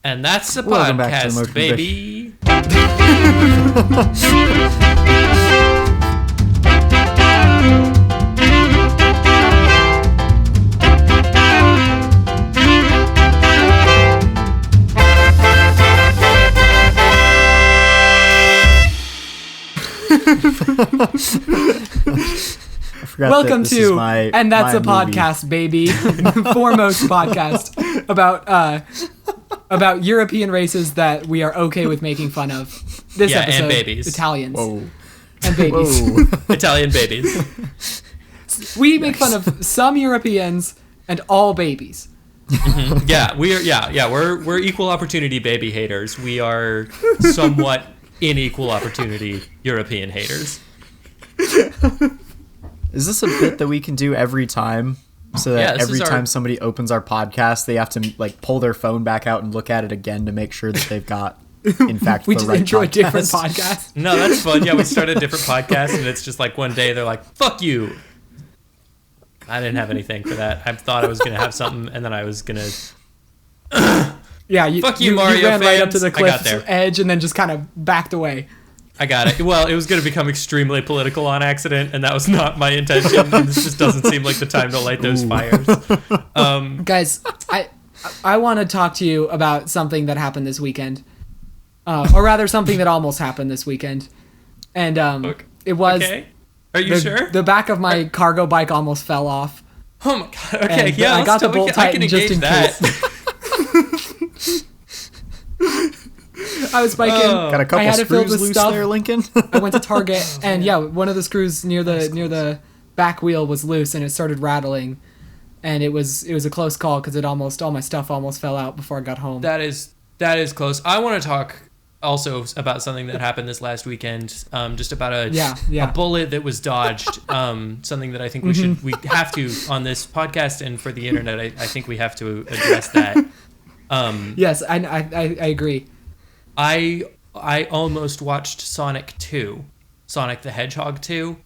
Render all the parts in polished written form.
And that's a Welcome back to the podcast, baby. Welcome to And That's a Podcast, baby. Foremost podcast about European races that we are okay with making fun of. This episode, and babies. Italians. Whoa. And babies. Whoa. Italian babies. We make fun of some Europeans and all babies. Yeah, we're equal opportunity baby haters. We are somewhat unequal opportunity European haters. Is this a bit that we can do every time? So that every time somebody opens our podcast, they have to like pull their phone back out and look at it again to make sure that they've got, in fact, we the just right enjoy podcast. different podcasts. No, that's fun. Yeah, we started a different podcast, and it's just like one day they're like, "Fuck you." I didn't have anything for that. I thought I was gonna have something, and then I was gonna. Yeah, fuck you, Mario You ran right up fans. to the I got cliff's there. edge and then just kind of backed away. I got it. Well, it was going to become extremely political on accident, and that was not my intention. And this just doesn't seem like the time to light those fires. Guys, I want to talk to you about something that happened this weekend, or rather, something that almost happened this weekend, and it was. Okay. Are you sure? The back of my cargo bike almost fell off. Oh my god. Okay, And yeah. I got the bolt tightened just in case. I was biking. Got a couple I had it filled screws with loose stuff. there, Lincoln. I went to Target, and yeah, one of the screws near the back wheel was loose, and it started rattling, and it was a close call because all my stuff almost fell out before I got home. That is close. I want to talk also about something that happened this last weekend. Just about a bullet that was dodged. Something that I think we have to on this podcast and for the internet. I think we have to address that. Yes, I agree. I almost watched Sonic the Hedgehog 2.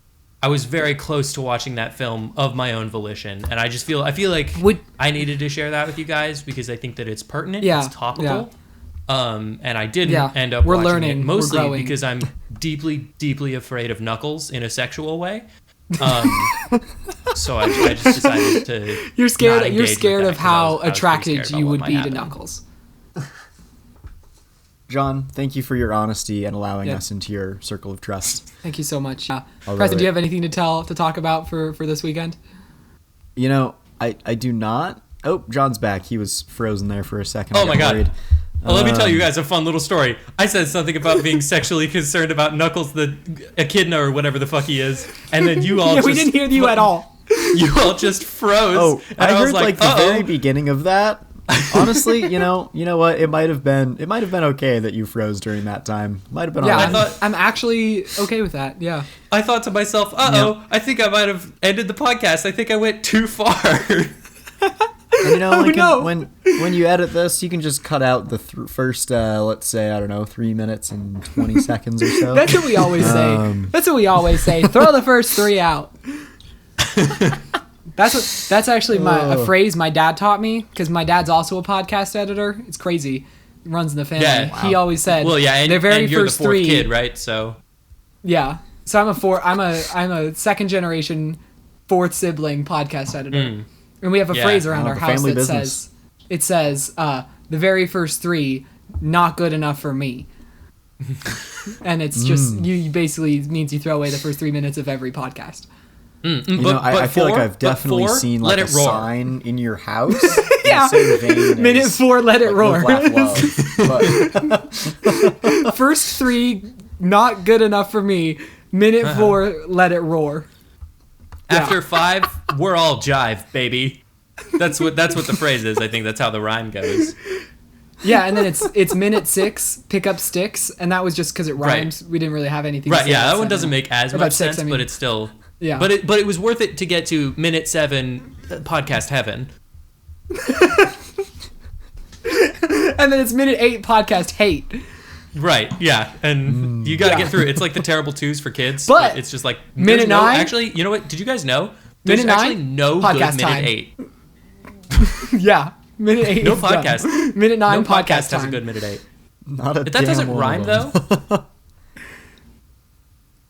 I was very close to watching that film of my own volition, and I feel like I needed to share that with you guys because I think that it's pertinent, it's topical. And I didn't end up watching it mostly because I'm deeply, deeply afraid of Knuckles in a sexual way. So I just decided to. You're scared of how attracted you would be to Knuckles. John, thank you for your honesty and allowing us into your circle of trust. Thank you so much. Preston, do you have anything to talk about for this weekend? You know, I do not. Oh, John's back. He was frozen there for a second. Oh my god. Well, let me tell you guys a fun little story. I said something about being sexually concerned about Knuckles the Echidna or whatever the fuck he is, and then you all we didn't hear you at all. You all just froze. Oh, and I was heard like the very beginning of that. Honestly, you know what? It might have been okay that you froze during that time. Might have been. Yeah, all right. I'm actually okay with that. Yeah. I thought to myself, I think I might have ended the podcast. I think I went too far. You know, Lincoln, when you edit this, you can just cut out the first, let's say, I don't know, 3 minutes and 20 seconds or so. That's what we always say. Throw the first 3 out. That's actually a phrase my dad taught me because my dad's also a podcast editor. It's crazy. He runs in the family. Yeah, wow. He always said, "Well, yeah, and their very you're first the fourth 3 kid, right?" So yeah, so I'm a second generation, 4th sibling podcast editor, and we have a phrase around our house that says the very first 3 not good enough for me. And it's just you basically means you throw away the first 3 minutes of every podcast. I feel like I've definitely seen like a sign in your house. Yeah, minute 4, let it roar. First 3, not good enough for me. Minute 4, let it roar. After 5, we're all jive, baby. That's what the phrase is. I think that's how the rhyme goes. Yeah, and then it's minute 6, pick up sticks, and that was just because it rhymes. Right. We didn't really have anything. Right. Yeah, that one doesn't make as much sense, but it's still. Yeah. But it was worth it to get to minute 7, podcast heaven. And then it's minute 8, podcast hate. Right. Yeah, and you got to get through it. It's like the terrible 2s for kids. But it's just like minute 9. Actually, you know what? Did you guys know? There's minute 9, actually no podcast good minute time. 8. Yeah. Minute 8. No podcast. Done. Minute 9 no podcast has a good minute 8. Not a But that doesn't rhyme though.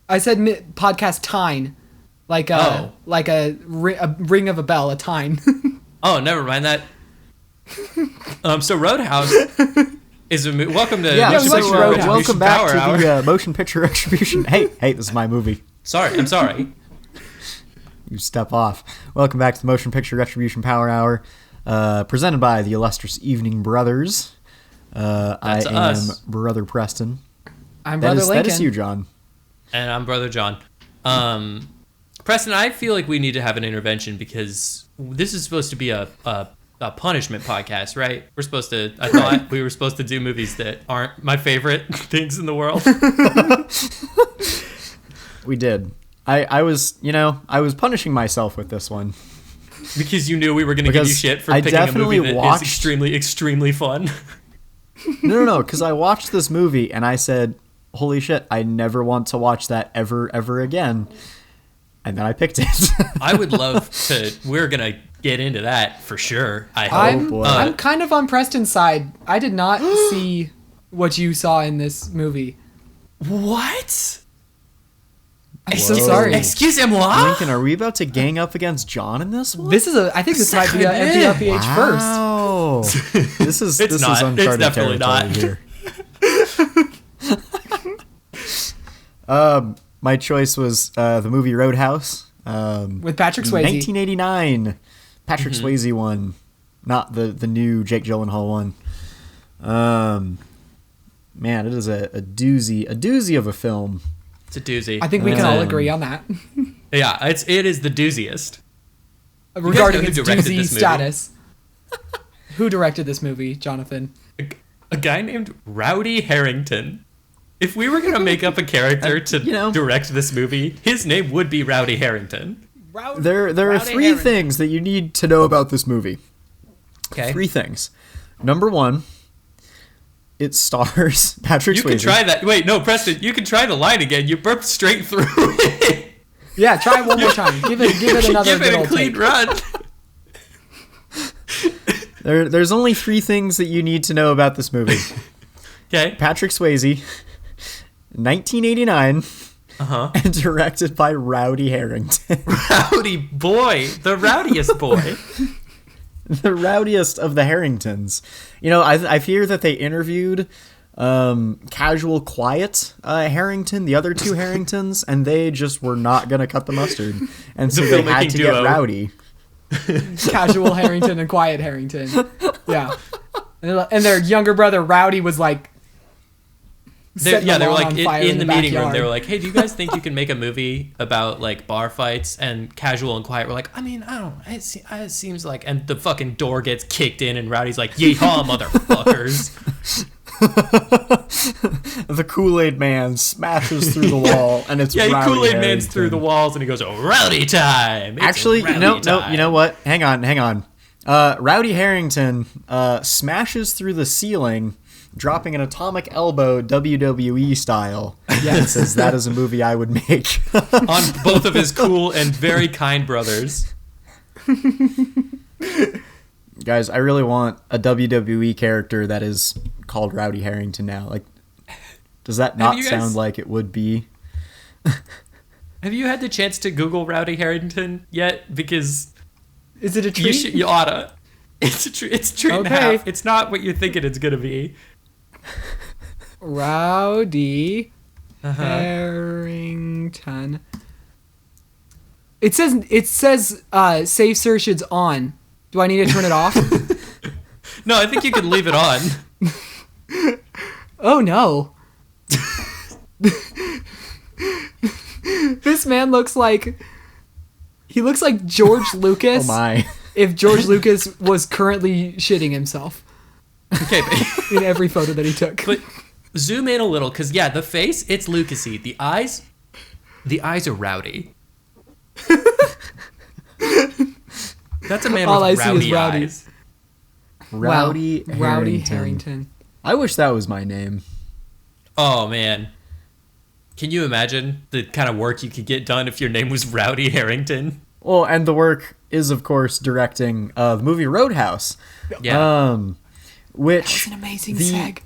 I said podcast tine, like a ring of a bell, a tine. Oh, never mind that. So Roadhouse is welcome to welcome back to the Motion Picture Retribution. Hey, this is my movie. Sorry, I'm sorry. You step off. Welcome back to the Motion Picture Retribution Power Hour, presented by the illustrious Evening Brothers. That's I am us. Brother Preston. I'm Brother Lincoln. That is you, John. And I'm Brother John. Preston, I feel like we need to have an intervention because this is supposed to be a punishment podcast, right? I thought we were supposed to do movies that aren't my favorite things in the world. We did. I was punishing myself with this one. Because you knew we were going to give you shit for picking a movie that is extremely, extremely fun. No, because I watched this movie and I said, holy shit, I never want to watch that ever again. And then I picked it. I would love to. We're going to get into that for sure. I'm kind of on Preston's side. I did not see what you saw in this movie. What? I'm so sorry. Excusez-moi? Lincoln, are we about to gang up against John in this one? I think this might be an MPLPH first. Wow. This is uncharted It's definitely territory here. My choice was the movie Roadhouse. With Patrick Swayze. 1989. Patrick Swayze one. Not the new Jake Gyllenhaal one. Man, it is a doozy of a film. It's a doozy. I think we can all agree on that. Yeah, it is the dooziest. Regarding its doozy status. Who directed this movie, Jonathan? A guy named Rowdy Harrington. If we were going to make up a character to direct this movie, his name would be Rowdy Harrington. There are three things that you need to know about this movie. Okay. 3 things. Number 1, it stars Patrick Swayze. You can try that. Wait, no, Preston, you can try the line again. You burped straight through it. Yeah, try it one more time. Give it another Give it a clean run. There's only 3 things that you need to know about this movie. Okay. Patrick Swayze, 1989, and directed by Rowdy Harrington. Rowdy boy, the rowdiest boy. The rowdiest of the Harringtons. I fear that they interviewed Casual Quiet Harrington, the other 2 Harringtons, and they just were not going to cut the mustard. And so they had to get Rowdy. Casual Harrington and Quiet Harrington. Yeah. And their younger brother, Rowdy, was like... they were like in the meeting room. They were like, "Hey, do you guys think you can make a movie about like bar fights?" And Casual and Quiet were like, "I mean, I don't. It seems like." And the fucking door gets kicked in, and Rowdy's like, "Yeehaw, motherfuckers!" The Kool-Aid Man smashes through the wall, and it's Rowdy Kool-Aid Man's through the walls, and he goes, "Oh, rowdy time!" Actually, no. You know what? Hang on. Rowdy Harrington smashes through the ceiling, dropping an atomic elbow WWE style. Yeah, and says that is a movie I would make. On both of his cool and very kind brothers. Guys, I really want a WWE character that is called Rowdy Harrington now. Like, does that not sound like it would be? Have you had the chance to Google Rowdy Harrington yet? Because is it a treat? You oughta. It's a treat. It's a treat and a half. It's not what you're thinking it's gonna be. Rowdy Harrington. It says safe search is on. Do I need to turn it off? No, I think you can leave it on. Oh no. This man looks like George Lucas. Oh my. If George Lucas was currently shitting himself. Okay, in every photo that he took. But zoom in a little, because the face, it's Lucasy. The eyes are Rowdy. That's a man All with I rowdy see is Rowdy. eyes. Rowdy Rowdy Harrington. I wish that was my name. Oh man, can you imagine the kind of work you could get done if your name was Rowdy Harrington? Well, and the work is, of course, directing the movie Roadhouse. Yeah. Which that was an amazing seg.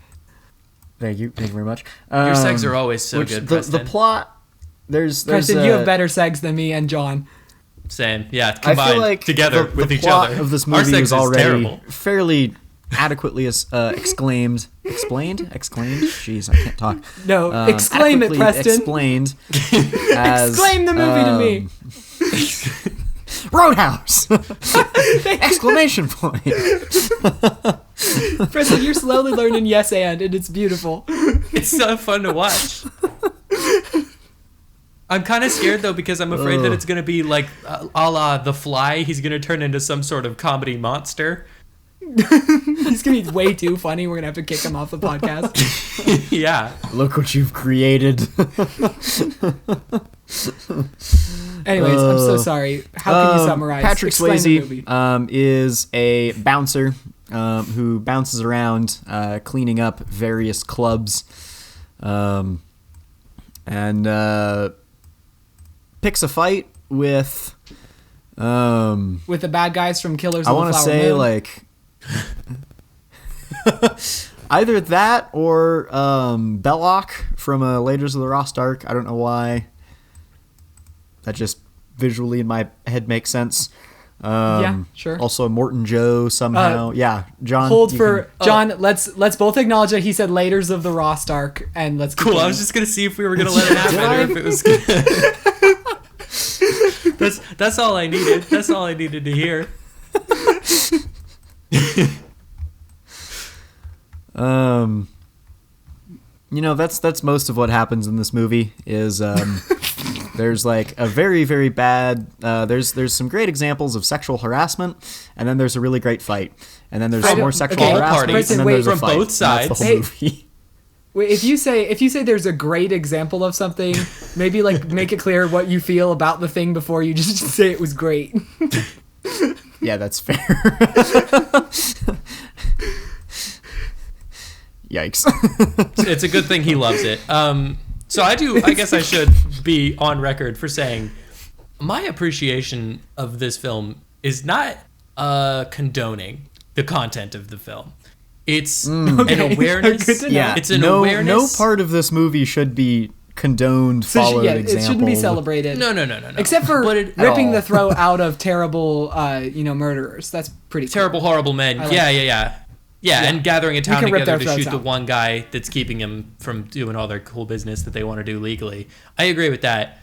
Thank you very much. Your segs are always so good, Preston. The plot, there's Preston, you have better segs than me and John. Same, yeah, combined I feel like together with each other. The plot of this movie is already terrible. fairly adequately explained. Jeez, I can't talk. No, exclaim it, Preston. Explained. Exclaim the movie to me. Roadhouse! Exclamation point. Preston, you're slowly learning yes and it's beautiful. It's so fun to watch. I'm kind of scared, though, because I'm afraid that it's going to be like a la The Fly. He's going to turn into some sort of comedy monster. He's going to be way too funny. We're going to have to kick him off the podcast. Yeah. Look what you've created. Anyways, I'm so sorry. How can you summarize? Patrick Explain the movie. Swayze is a bouncer who bounces around cleaning up various clubs and picks a fight with the bad guys from Killers of the Flower Moon. I want to say like either that or Belloc from Raiders of the Lost Ark. I don't know why. That just visually in my head makes sense. Yeah, sure. Also, Morton Joe somehow. Yeah, John. John. Let's both acknowledge that he said Raiders of the Lost Ark, and let's. Cool. I was just gonna see if we were gonna let it happen or if it was. Good. That's all I needed. That's all I needed to hear. That's most of what happens in this movie. Is there's like a very, very bad. There's some great examples of sexual harassment, and then there's a really great fight, and then there's some more sexual harassment, and then there's a fight. From both sides. That's the whole movie. Wait, if you say there's a great example of something, maybe like make it clear what you feel about the thing before you just say it was great. Yeah, that's fair. Yikes. It's a good thing he loves it. So I guess I should be on record for saying my appreciation of this film is not condoning the content of the film. It's an awareness. Yeah, it's an awareness. No part of this movie should be condoned, followed, example. It shouldn't be celebrated. No. Except for ripping the throat out of terrible, murderers. That's pretty terrible, cool. horrible men. Like yeah, and gathering a town together to shoot the out. one guy that's keeping him from doing all their cool business that they want to do legally. I agree with that.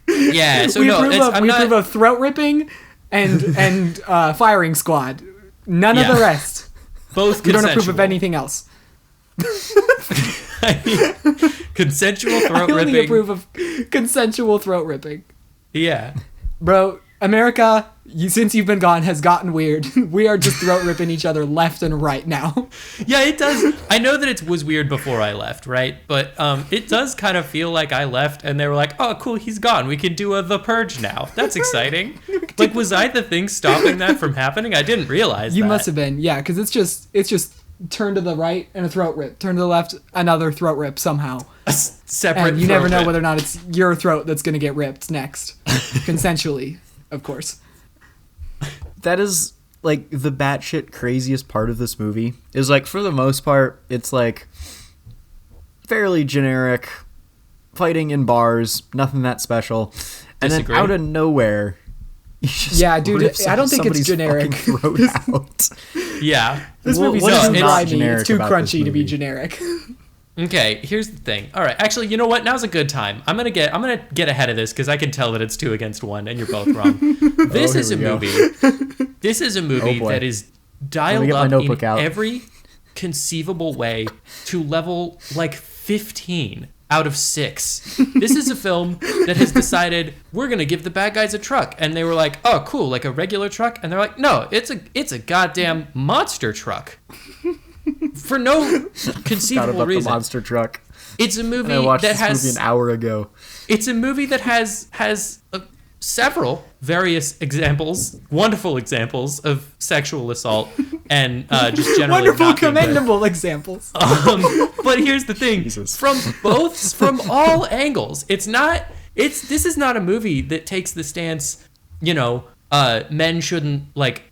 Yeah, so we approve of throat ripping and firing squad. None of the rest. Both we consensual. don't approve of anything else. Consensual throat ripping. I only approve of consensual throat ripping. Yeah. Bro, America, since you've been gone, has gotten weird. We are just throat ripping each other left and right now. Yeah, it does. I know that it was weird before I left, right? But it does kind of feel like I left and they were like, oh, cool, he's gone. We can do The Purge now. That's exciting. Like, was I the thing stopping that from happening? I didn't realize that. You must have been, yeah, because it's just turn to the right and a throat rip. Turn to the left, another throat rip somehow. A separate and you never know rip. whether or not it's your throat that's going to get ripped next. Consensually, of course. That is, like, the batshit craziest part of this movie. Is, like, for the most part, it's, like, fairly generic, fighting in bars, nothing that special. And Disagree. then out of nowhere... Yeah, dude, I don't think it's generic. Throat out. Yeah. This movie's too grimy. It's too crunchy to be generic. Okay, here's the thing. All right, actually, you know what? Now's a good time. I'm gonna get ahead of this because I can tell that it's 2 against 1, and you're both wrong. This is a movie that is dialed up in every conceivable way to level like 15 out of 6. This is a film that has decided we're gonna give the bad guys a truck, and they were like, "Oh, cool, like a regular truck," and they're like, "No, it's a goddamn monster truck." For no conceivable reason. The monster truck. It's a movie I watched that this movie an hour ago. It's a movie that has several various exampul examples of sexual assault and just generally wonderful, commendable examples. But here's the thing: from all angles, it's not This is not a movie that takes the stance, men shouldn't like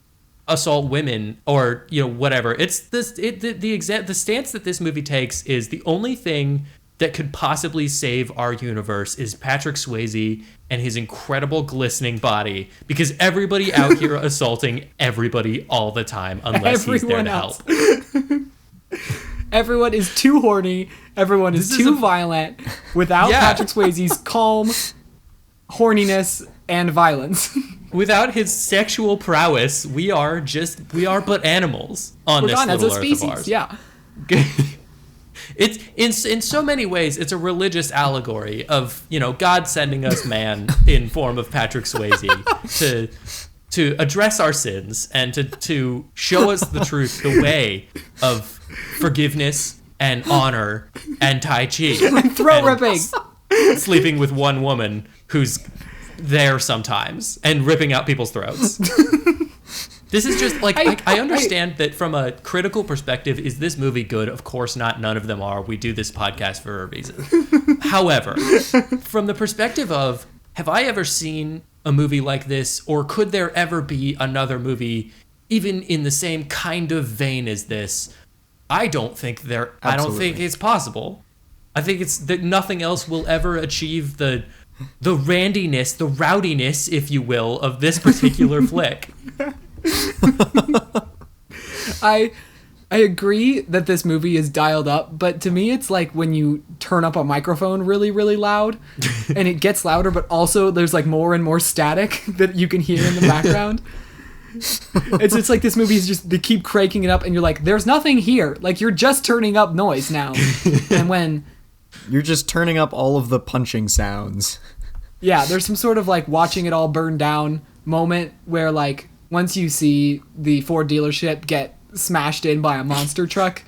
assault women or whatever. It's the stance that this movie takes is the only thing that could possibly save our universe is Patrick Swayze and his incredible glistening body, because everybody out here assaulting everybody all the time unless he's there to help. Everyone is too horny. Everyone is too violent without Patrick Swayze's calm horniness and violence. Without his sexual prowess, we are but animals on this little earth of ours. Yeah. It's in so many ways, it's a religious allegory of, God sending us man in form of Patrick Swayze to address our sins and to show us the truth, the way of forgiveness and honor and Tai Chi. Throat ripping. Sleeping with one woman who's there sometimes and ripping out people's throats. This is just like, I understand that from a critical perspective, is this movie good? Of course not. None of them are. We do this podcast for a reason. However, from the perspective of, have I ever seen a movie like this, or could there ever be another movie even in the same kind of vein as this? I don't think it's possible. I think it's that nothing else will ever achieve the randiness, the rowdiness, if you will, of this particular flick. I agree that this movie is dialed up, but to me it's like when you turn up a microphone really, really loud and it gets louder, but also there's like more and more static that you can hear in the background. It's like this movie is just, they keep cranking it up and you're like, there's nothing here. Like, you're just turning up noise now. And when you're just turning up all of the punching sounds. Yeah, there's some sort of like watching it all burn down moment where like once you see the Ford dealership get smashed in by a monster truck,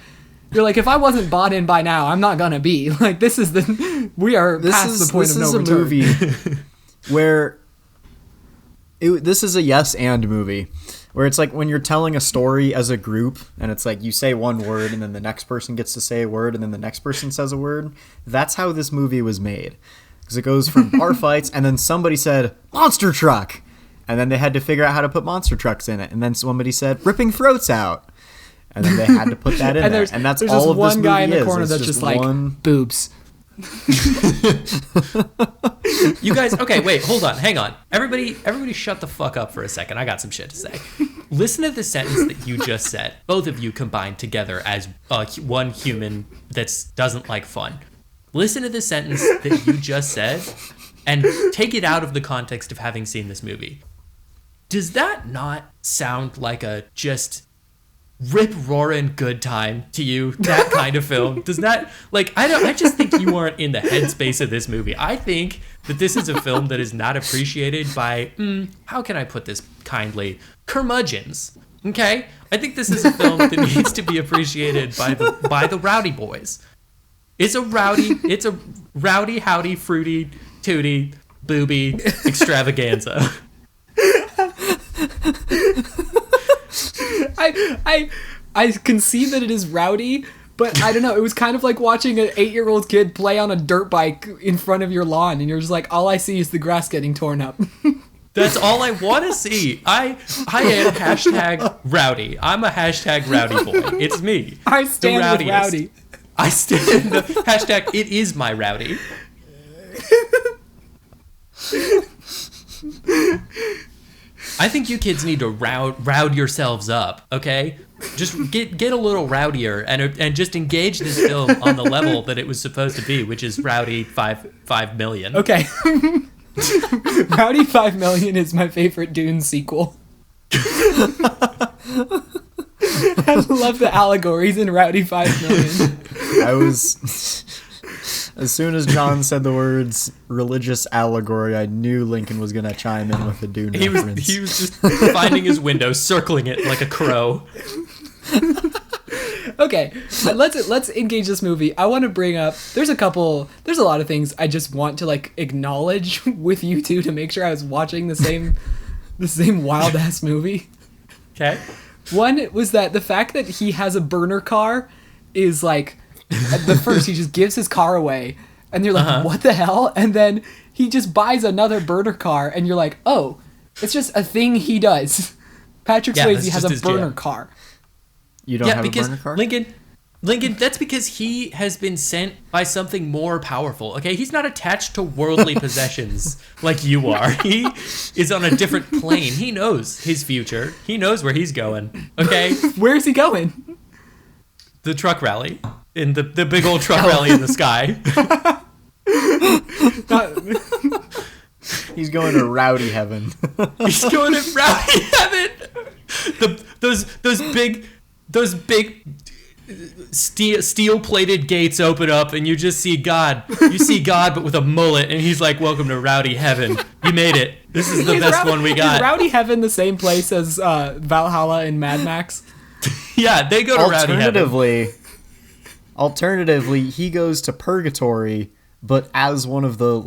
you're like, if I wasn't bought in by now, I'm not gonna be. Like, we are past the point of no return. This is a movie where this is a yes and movie, where it's like when you're telling a story as a group and it's like you say one word and then the next person gets to say a word and then the next person says a word. That's how this movie was made, because it goes from bar fights and then somebody said monster truck. And then they had to figure out how to put monster trucks in it. And then somebody said, ripping throats out. And then they had to put that in there. And that's all of this movie is. There's one guy in the corner that's just like, boobs. You guys, okay, wait, hold on, hang on. Everybody shut the fuck up for a second. I got some shit to say. Listen to the sentence that you just said. Both of you combined together as one human that doesn't like fun. Listen to the sentence that you just said and take it out of the context of having seen this movie. Does that not sound like a just rip-roaring good time to you, that kind of film? Does that, like, I just think you aren't in the headspace of this movie. I think that this is a film that is not appreciated by, how can I put this kindly, curmudgeons, okay? I think this is a film that needs to be appreciated by the rowdy boys. It's a rowdy, howdy, fruity, tooty, booby extravaganza. I can see that it is rowdy, but I don't know, it was kind of like watching an 8-year-old kid play on a dirt bike in front of your lawn and you're just like, all I see is the grass getting torn up. That's all I want to see. I am hashtag rowdy. I'm a hashtag rowdy boy. It's me. I stand with rowdy. I stand the hashtag it is my rowdy. I think you kids need to roud yourselves up, okay? Just get a little rowdier and just engage this film on the level that it was supposed to be, which is Rowdy 5 million. Okay. Rowdy 5 million is my favorite Dune sequel. I love the allegories in Rowdy 5 million. As soon as John said the words religious allegory, I knew Lincoln was going to chime in with the Dune reference. He was just finding his window, circling it like a crow. Okay, let's engage this movie. I want to bring up, there's a lot of things I just want to like acknowledge with you two to make sure I was watching the same wild ass movie. Okay. One was that the fact that he has a burner car is like, at the first he just gives his car away And you're like, what the hell? And then he just buys another burner car, and you're like, oh, it's just a thing he does. Patrick Swayze has a burner car. You don't have a burner car? Lincoln, that's because he has been sent by something more powerful, okay? He's not attached to worldly possessions like you are. He is on a different plane. He knows his future. He knows where he's going, okay? Where's he going? The truck rally. In the big old truck rally in the sky. He's going to rowdy heaven. He's going to rowdy heaven. Those big steel-plated gates open up, and you just see God. You see God, but with a mullet, and he's like, "Welcome to rowdy heaven. You made it. This is the best one we got." Is rowdy heaven the same place as Valhalla in Mad Max? Yeah, they go to rowdy heaven. Alternatively, he goes to purgatory, but as one of the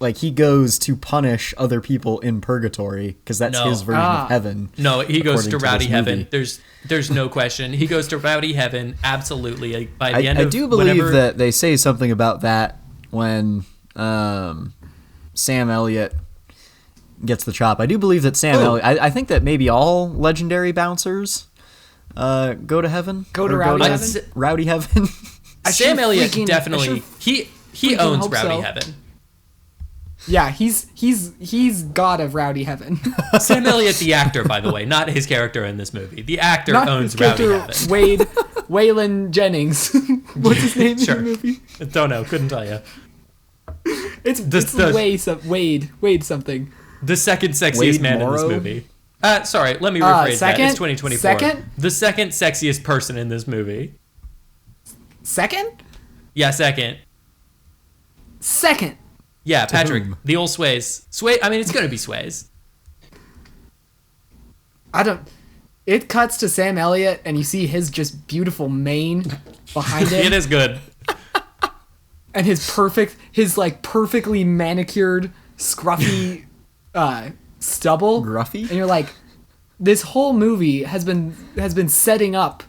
like he goes to punish other people in purgatory, because that's his version of heaven. No, he goes to rowdy heaven. There's no question. He goes to rowdy heaven. Absolutely. By the end I do believe that they say something about that when Sam Elliott gets the chop. I do believe that Sam Elliott. I think that maybe all legendary bouncers go to heaven. Go to rowdy heaven. Rowdy heaven. Sam Elliott definitely. He owns rowdy heaven. Yeah, he's God of rowdy heaven. Sam Elliott, the actor, by the way, not his character in this movie. The actor owns rowdy heaven. Waylon Jennings. What's his name in the movie? Don't know. Couldn't tell you. It's Wade something. The second sexiest man in this movie. Sorry, let me rephrase that. It's 2024. Second? The second sexiest person in this movie. Second? Yeah, second. Second. Yeah, Patrick, the old Swayze. I mean, it's going to be Swayze. It cuts to Sam Elliott, and you see his just beautiful mane behind him. It is good. And his perfectly manicured, scruffy stubble. Gruffy? And you're like, this whole movie has been setting up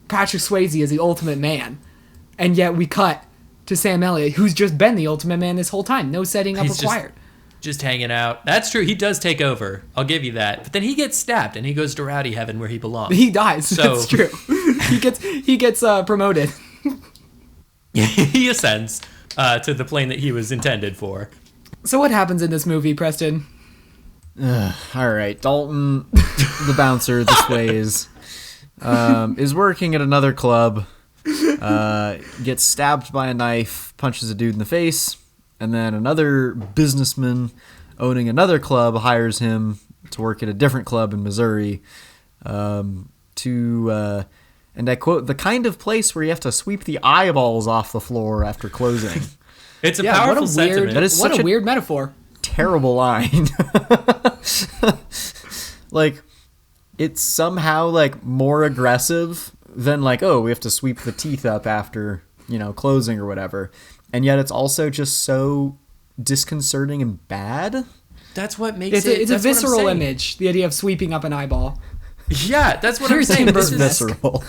Patrick Swayze as the ultimate man. And yet we cut to Sam Elliott, who's just been the ultimate man this whole time. No setting up required. Just hanging out. That's true. He does take over. I'll give you that. But then he gets stabbed, and he goes to rowdy heaven where he belongs. He dies. So. That's true. He gets promoted. He ascends to the plane that he was intended for. So what happens in this movie, Preston? All right, Dalton, the bouncer, the Swayze, is working at another club. Gets stabbed by a knife, punches a dude in the face, and then another businessman owning another club hires him to work at a different club in Missouri and I quote, the kind of place where you have to sweep the eyeballs off the floor after closing. It's a powerful sentiment. That is such a weird metaphor. Terrible line. Like, it's somehow like more aggressive than like, oh, we have to sweep the teeth up after, closing or whatever. And yet it's also just so disconcerting and bad. That's what makes It's a visceral image, the idea of sweeping up an eyeball. Yeah, that's what I'm saying. This is visceral.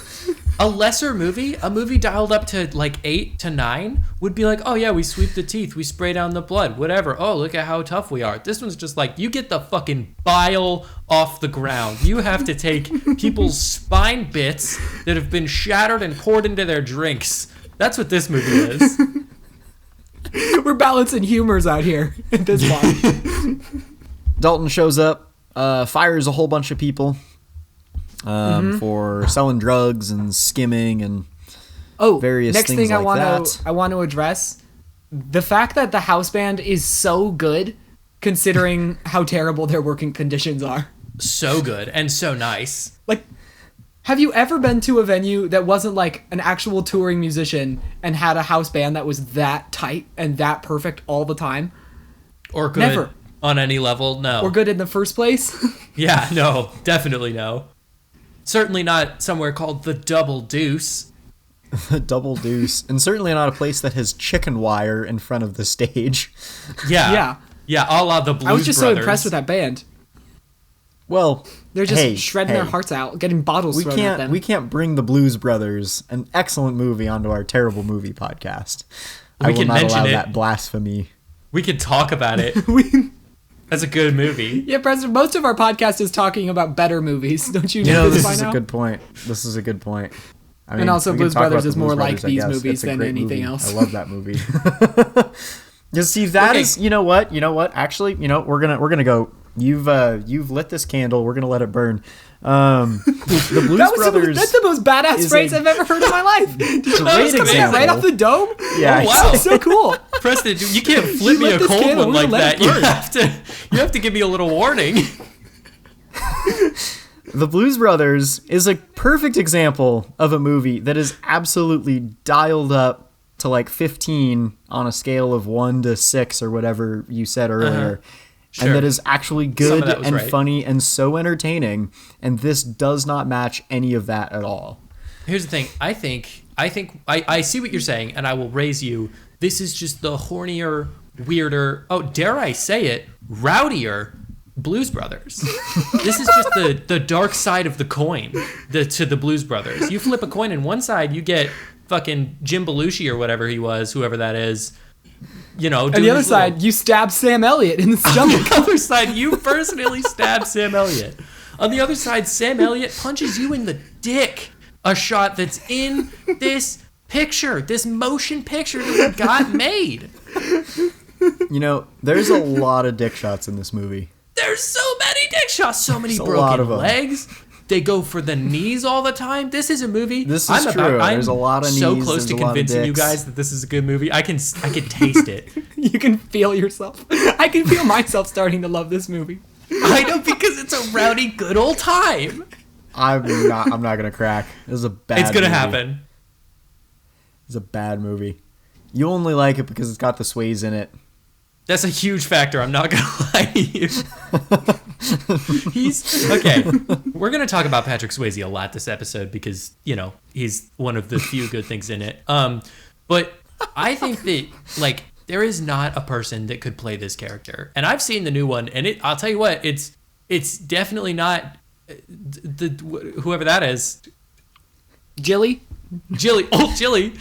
A lesser movie, a movie dialed up to like 8 to 9 would be like, oh yeah, we sweep the teeth, we spray down the blood, whatever. Oh, look at how tough we are. This one's just like, you get the fucking bile off the ground. You have to take people's spine bits that have been shattered and poured into their drinks. That's what this movie is. We're balancing humors out here at this point. Dalton shows up, fires a whole bunch of people. For selling drugs and skimming and various next things thing like that. I want to address the fact that the house band is so good considering how terrible their working conditions are. So good and so nice. Like, have you ever been to a venue that wasn't like an actual touring musician and had a house band that was that tight and that perfect all the time? Or good Never. On any level? No. Or good in the first place? Yeah, no, definitely no. Certainly not somewhere called the Double Deuce. The Double Deuce. And certainly not a place that has chicken wire in front of the stage. Yeah. Yeah, a la the Blues Brothers. I was just so impressed with that band. Well, they're just shredding their hearts out, getting bottles thrown at them. We can't bring the Blues Brothers, an excellent movie, onto our terrible movie podcast. I will not allow that blasphemy. We could talk about it. That's a good movie. Yeah, Preston, most of our podcast is talking about better movies. Don't you know this by now? This is a good point. This is a good point. I mean, and also Blues Brothers is more like these movies than anything else. I love that movie. Just see, that is, you know what? Actually, we're gonna go. You've lit this candle. We're gonna let it burn. The Blues Brothers. That's the most badass phrase I've ever heard in my life. Did you great example. Right off the dome? Yeah. Oh, wow. So cool. Preston, you can't flip me a cold one like that. You have to give me a little warning. The Blues Brothers is a perfect example of a movie that is absolutely dialed up to like 15 on a scale of 1 to 6 or whatever you said earlier. Sure. And that is actually good and funny and so entertaining. And this does not match any of that at all. Here's the thing. I think I see what you're saying, and I will raise you. This is just the hornier, weirder, dare I say it, rowdier Blues Brothers. This is just the dark side of the coin to the Blues Brothers. You flip a coin, and one side you get fucking Jim Belushi or whatever he was, whoever that is. And the other side, you stab Sam Elliott in the stomach. On the other side, you personally stab Sam Elliott. On the other side, Sam Elliott punches you in the dick. A shot that's in this picture, this motion picture that we got made. There's a lot of dick shots in this movie. There's so many dick shots, so many broken legs. They go for the knees all the time. This is a movie. This is true. There's a lot of knees. So close to convincing you guys that this is a good movie. I can taste it. You can feel yourself. I can feel myself starting to love this movie. I know, because it's a rowdy, good old time. I'm not gonna crack. This is a bad. It's gonna happen. It's a bad movie. You only like it because it's got the Swayze in it. That's a huge factor. I'm not gonna lie to you. He's okay. We're gonna talk about Patrick Swayze a lot this episode because he's one of the few good things in it. But I think that there is not a person that could play this character, and I've seen the new one, and I'll tell you what, it's definitely not whoever that is. Jilly, old Jilly,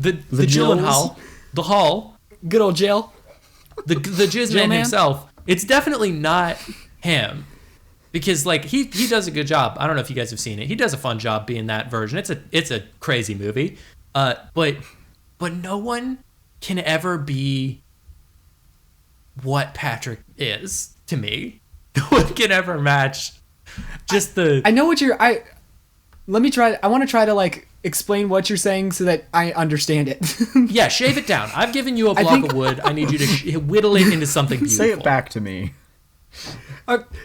the Gyllenhaal, the Hall, good old Jill. The Jizz Man himself. It's definitely not him, because he does a good job. I don't know if you guys have seen it. He does a fun job being that version. It's a crazy movie, but no one can ever be what Patrick is to me. No one can ever match just the. I know what you're. Let me try. I want to try to explain what you're saying so that I understand it. Yeah, shave it down. I've given you a block of wood. I need you to whittle it into something beautiful. Say it back to me.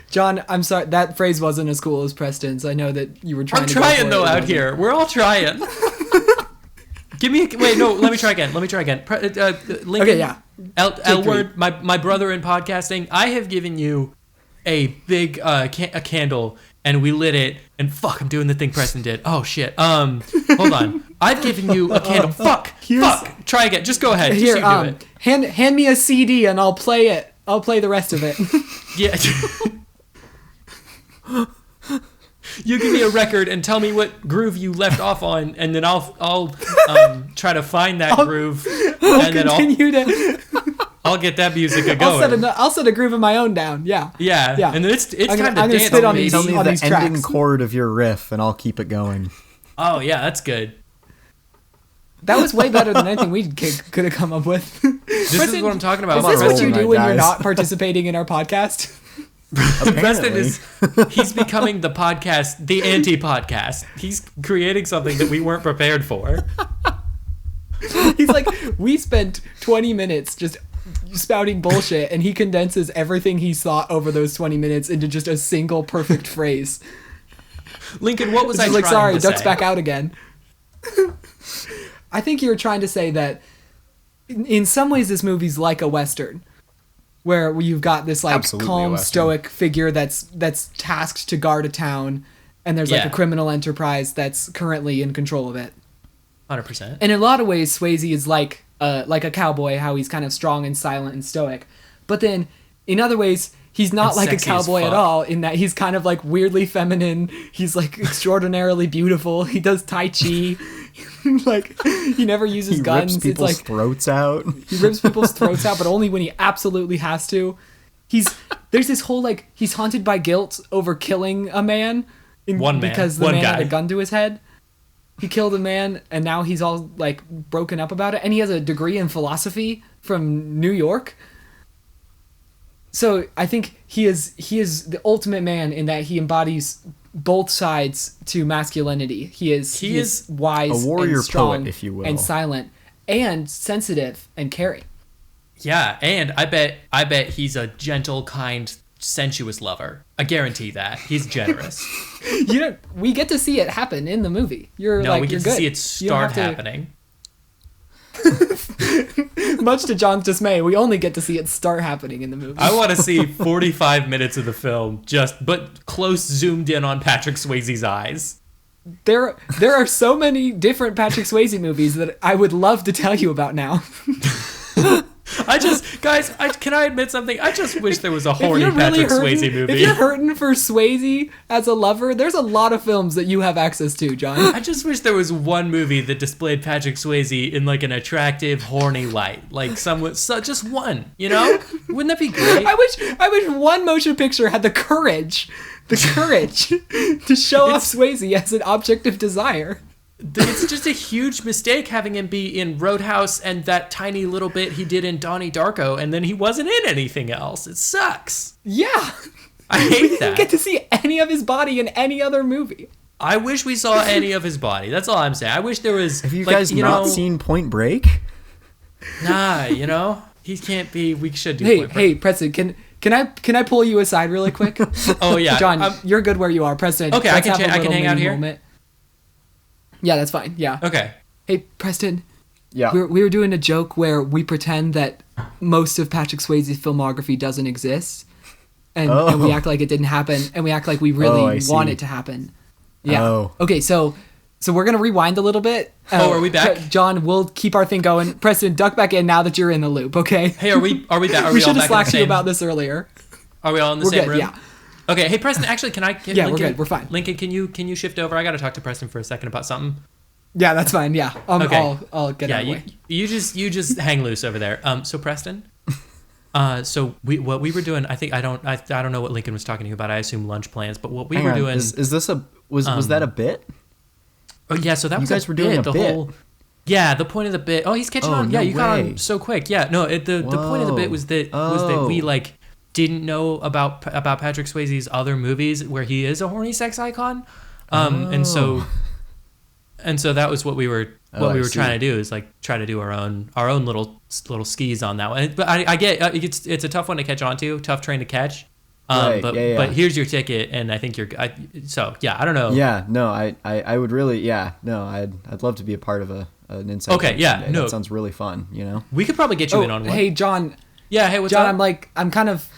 John, I'm sorry. That phrase wasn't as cool as Preston's. I know that you were trying to. I'm trying though out here. We're all trying. Wait, no, let me try again. Lincoln, okay, yeah. L word, my brother in podcasting, I have given you a big a candle, and we lit it, and fuck, I'm doing the thing Preston did. Oh shit. Hold on. I've given you a candle. Fuck. Try again. Just go ahead. Here, just do it. Hand me a CD and I'll play it. I'll play the rest of it. Yeah. You give me a record and tell me what groove you left off on, and then I'll try to find that groove, and then I'll get that music going. I'll set a groove of my own down. Yeah. And then it's time to dance. Spit on these Tell me the tracks. ending chord of your riff, and I'll keep it going. Oh yeah, that's good. That was way better than anything we could have come up with. This is what I'm talking about. Is this what you do when you're not participating in our podcast? Preston he's becoming the podcast, the anti-podcast. He's creating something that we weren't prepared for. He's like, we spent 20 minutes just spouting bullshit, and he condenses everything he's thought over those 20 minutes into just a single perfect phrase. Lincoln, what was I trying to say? Sorry, ducks back out again. I think you're trying to say that in some ways this movie's like a Western, where you've got this calm, stoic figure that's tasked to guard a town, and there's a criminal enterprise that's currently in control of it. 100%. And in a lot of ways, Swayze is like a cowboy, how he's kind of strong and silent and stoic. But then, in other ways, He's not like a sexy as cowboy at fuck. all, in that he's kind of like weirdly feminine. He's like extraordinarily beautiful. He does Tai Chi. Like, he never uses guns. Rips people's throats out. He rips people's throats out, but only when he absolutely has to. There's this whole, like, he's haunted by guilt over killing a man. Because the man had a gun to his head. He killed a man, and now he's all, like, broken up about it. And he has a degree in philosophy from New York. So I think he is the ultimate man in that he embodies both sides to masculinity. He is wise, a warrior and strong, poet, if you will, and silent, and sensitive and caring. Yeah, and I bet he's a gentle, kind, sensuous lover. I guarantee that. He's generous. We get to see it happen in the movie. We get to see it start happening. Much to John's dismay, we only get to see it start happening in the movie. I want to see 45 minutes of the film, but close zoomed in on Patrick Swayze's eyes. There are so many different Patrick Swayze movies that I would love to tell you about now. Can I admit something? I just wish there was a horny Patrick Swayze movie. If you're hurting for Swayze as a lover, there's a lot of films that you have access to, John. I just wish there was one movie that displayed Patrick Swayze in like an attractive, horny light. Like just one, you know? Wouldn't that be great? I wish one motion picture had the courage to show off Swayze as an object of desire. It's just a huge mistake having him be in Roadhouse and that tiny little bit he did in Donnie Darko, and then he wasn't in anything else. It sucks. Yeah. I hate that. We didn't get to see any of his body in any other movie. I wish we saw any of his body. That's all I'm saying. I wish there was... Have you guys not seen Point Break? Nah, he can't be... We should do Point Break. Hey, Preston, can I pull you aside really quick? Oh, yeah. John, you're good where you are. Preston, okay, I can hang out here? Moment. Yeah, that's fine. Yeah. Okay. Hey, Preston. Yeah. We were doing a joke where we pretend that most of Patrick Swayze's filmography doesn't exist, and we act like it didn't happen, and we act like we really want it to happen. Yeah. Oh. Okay, so we're gonna rewind a little bit. Are we back? John, we'll keep our thing going. Preston, duck back in now that you're in the loop. Okay. Hey, are we back? We should have slacked you about this earlier. Are we all in the same room? Yeah. Okay, hey Preston, actually, yeah, we're good. We're fine. Lincoln, can you shift over? I got to talk to Preston for a second about something. Yeah, that's fine. Yeah, okay. I'll get out of the way. You just hang loose over there. So Preston, what we were doing, I don't know what Lincoln was talking to you about. I assume lunch plans, but what we were doing is this was that a bit? Oh yeah, so that was you guys were doing a bit. The point of the bit. Oh, he's catching on. Yeah, you got on so quick. Yeah, no, the point of the bit was that we like didn't know about Patrick Swayze's other movies where he is a horny sex icon, and so that was what we were trying to do, is like try to do our own little skis on that one. But I get it's a tough one to catch on to, tough train to catch. But here's your ticket, and I think I don't know. Yeah, no, I would really, I'd love to be a part of an inside. Okay, yeah, today. That sounds really fun. We could probably get you in on one. Hey, John. Yeah, hey, what's John, up? I'm kind of.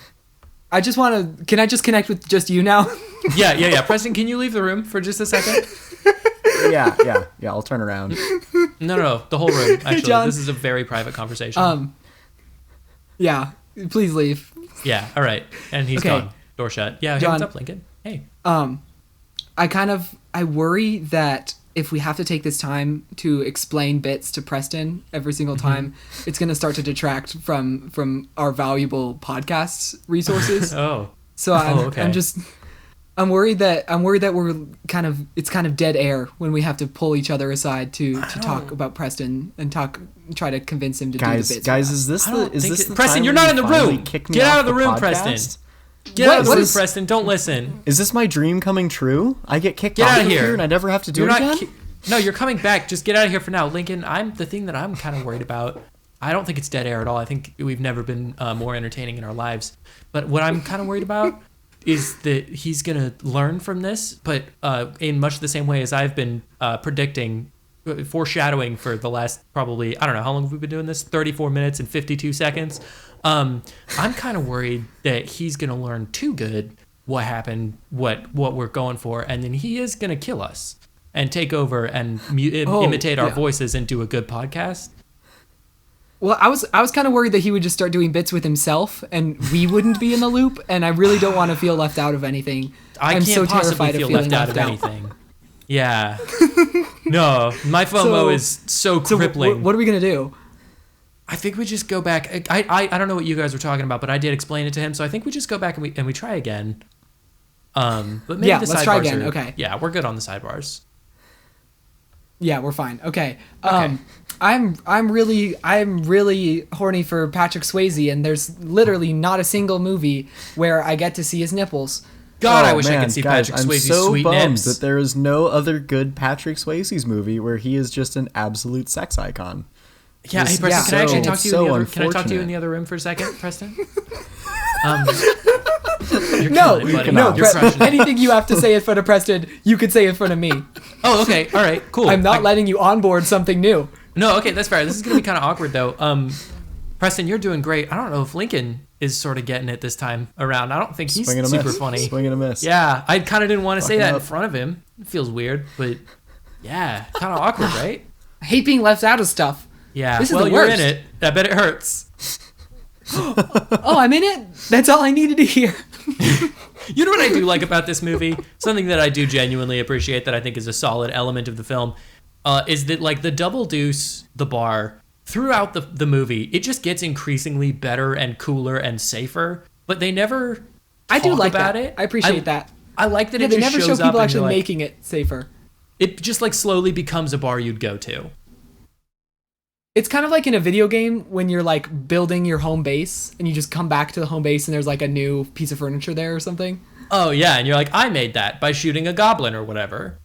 I just want to. Can I just connect with just you now? Yeah. Preston, can you leave the room for just a second? Yeah. I'll turn around. No, the whole room. Actually, John, this is a very private conversation. Yeah, please leave. Yeah, all right. And he's gone. Door shut. Yeah, John, hey, what's up, Lincoln? Hey. I worry that if we have to take this time to explain bits to Preston every single time, it's going to start to detract from our valuable podcast resources. So I'm worried that we're it's kind of dead air when we have to pull each other aside to talk about Preston and try to convince him to do the bits. Guys, is this the Preston? time You're not in the room. Get out of the room, Preston. Get out of the room, Preston. Don't listen. Is this my dream coming true? I get kicked out of here and I never have to do it again? No, you're coming back. Just get out of here for now. Lincoln, the thing that I'm kind of worried about, I don't think it's dead air at all. I think we've never been more entertaining in our lives. But what I'm kind of worried about is that he's going to learn from this, but in much the same way as I've been predicting, foreshadowing for the last probably, I don't know, how long have we been doing this? 34 minutes and 52 seconds. I'm kind of worried that he's going to learn too good what happened, what we're going for, and then he is going to kill us and take over and imitate our voices and do a good podcast. Well, I was kind of worried that he would just start doing bits with himself, and we wouldn't be in the loop. And I really don't want to feel left out of anything. I'm so terrified of feeling left out of anything. Yeah. No, my FOMO is so crippling. What are we gonna do? I think we just go back. I don't know what you guys were talking about, but I did explain it to him. So I think we just go back and we try again. But maybe the let's try again. Okay. Yeah, we're good on the sidebars. Yeah, we're fine. Okay. I'm really horny for Patrick Swayze, and there's literally not a single movie where I get to see his nipples. God, I wish I could see Patrick Swayze's sweet nips. I'm so bummed that there is no other good Patrick Swayze's movie where he is just an absolute sex icon. Yeah, hey Preston, can I actually talk to you in the other? Can I talk to you in the other room for a second, Preston? No, anything you have to say in front of Preston, you could say in front of me. Oh, okay, all right, cool. I'm not letting you onboard something new. No, okay, that's fair. This is gonna be kind of awkward though. Preston, you're doing great. I don't know if Lincoln is sort of getting it this time around. I don't think he's super funny. Swing and a miss. Yeah, I kind of didn't want to say that in front of him. It feels weird, but yeah, kind of awkward, right? I hate being left out of stuff. Yeah, this is the worst. You're in it. I bet it hurts. Oh, I'm in it? That's all I needed to hear. You know what I do like about this movie? Something that I do genuinely appreciate that I think is a solid element of the film is that like the double deuce, the bar, throughout the movie, it just gets increasingly better and cooler and safer, but they never I do like about that. it. I appreciate that. I like that it they just never shows show people up actually like, making it safer. It just like slowly becomes a bar you'd go to. It's kind of like in a video game when you're like building your home base and you just come back to the home base and there's like a new piece of furniture there or something. Oh yeah, and you're like, I made that by shooting a goblin or whatever.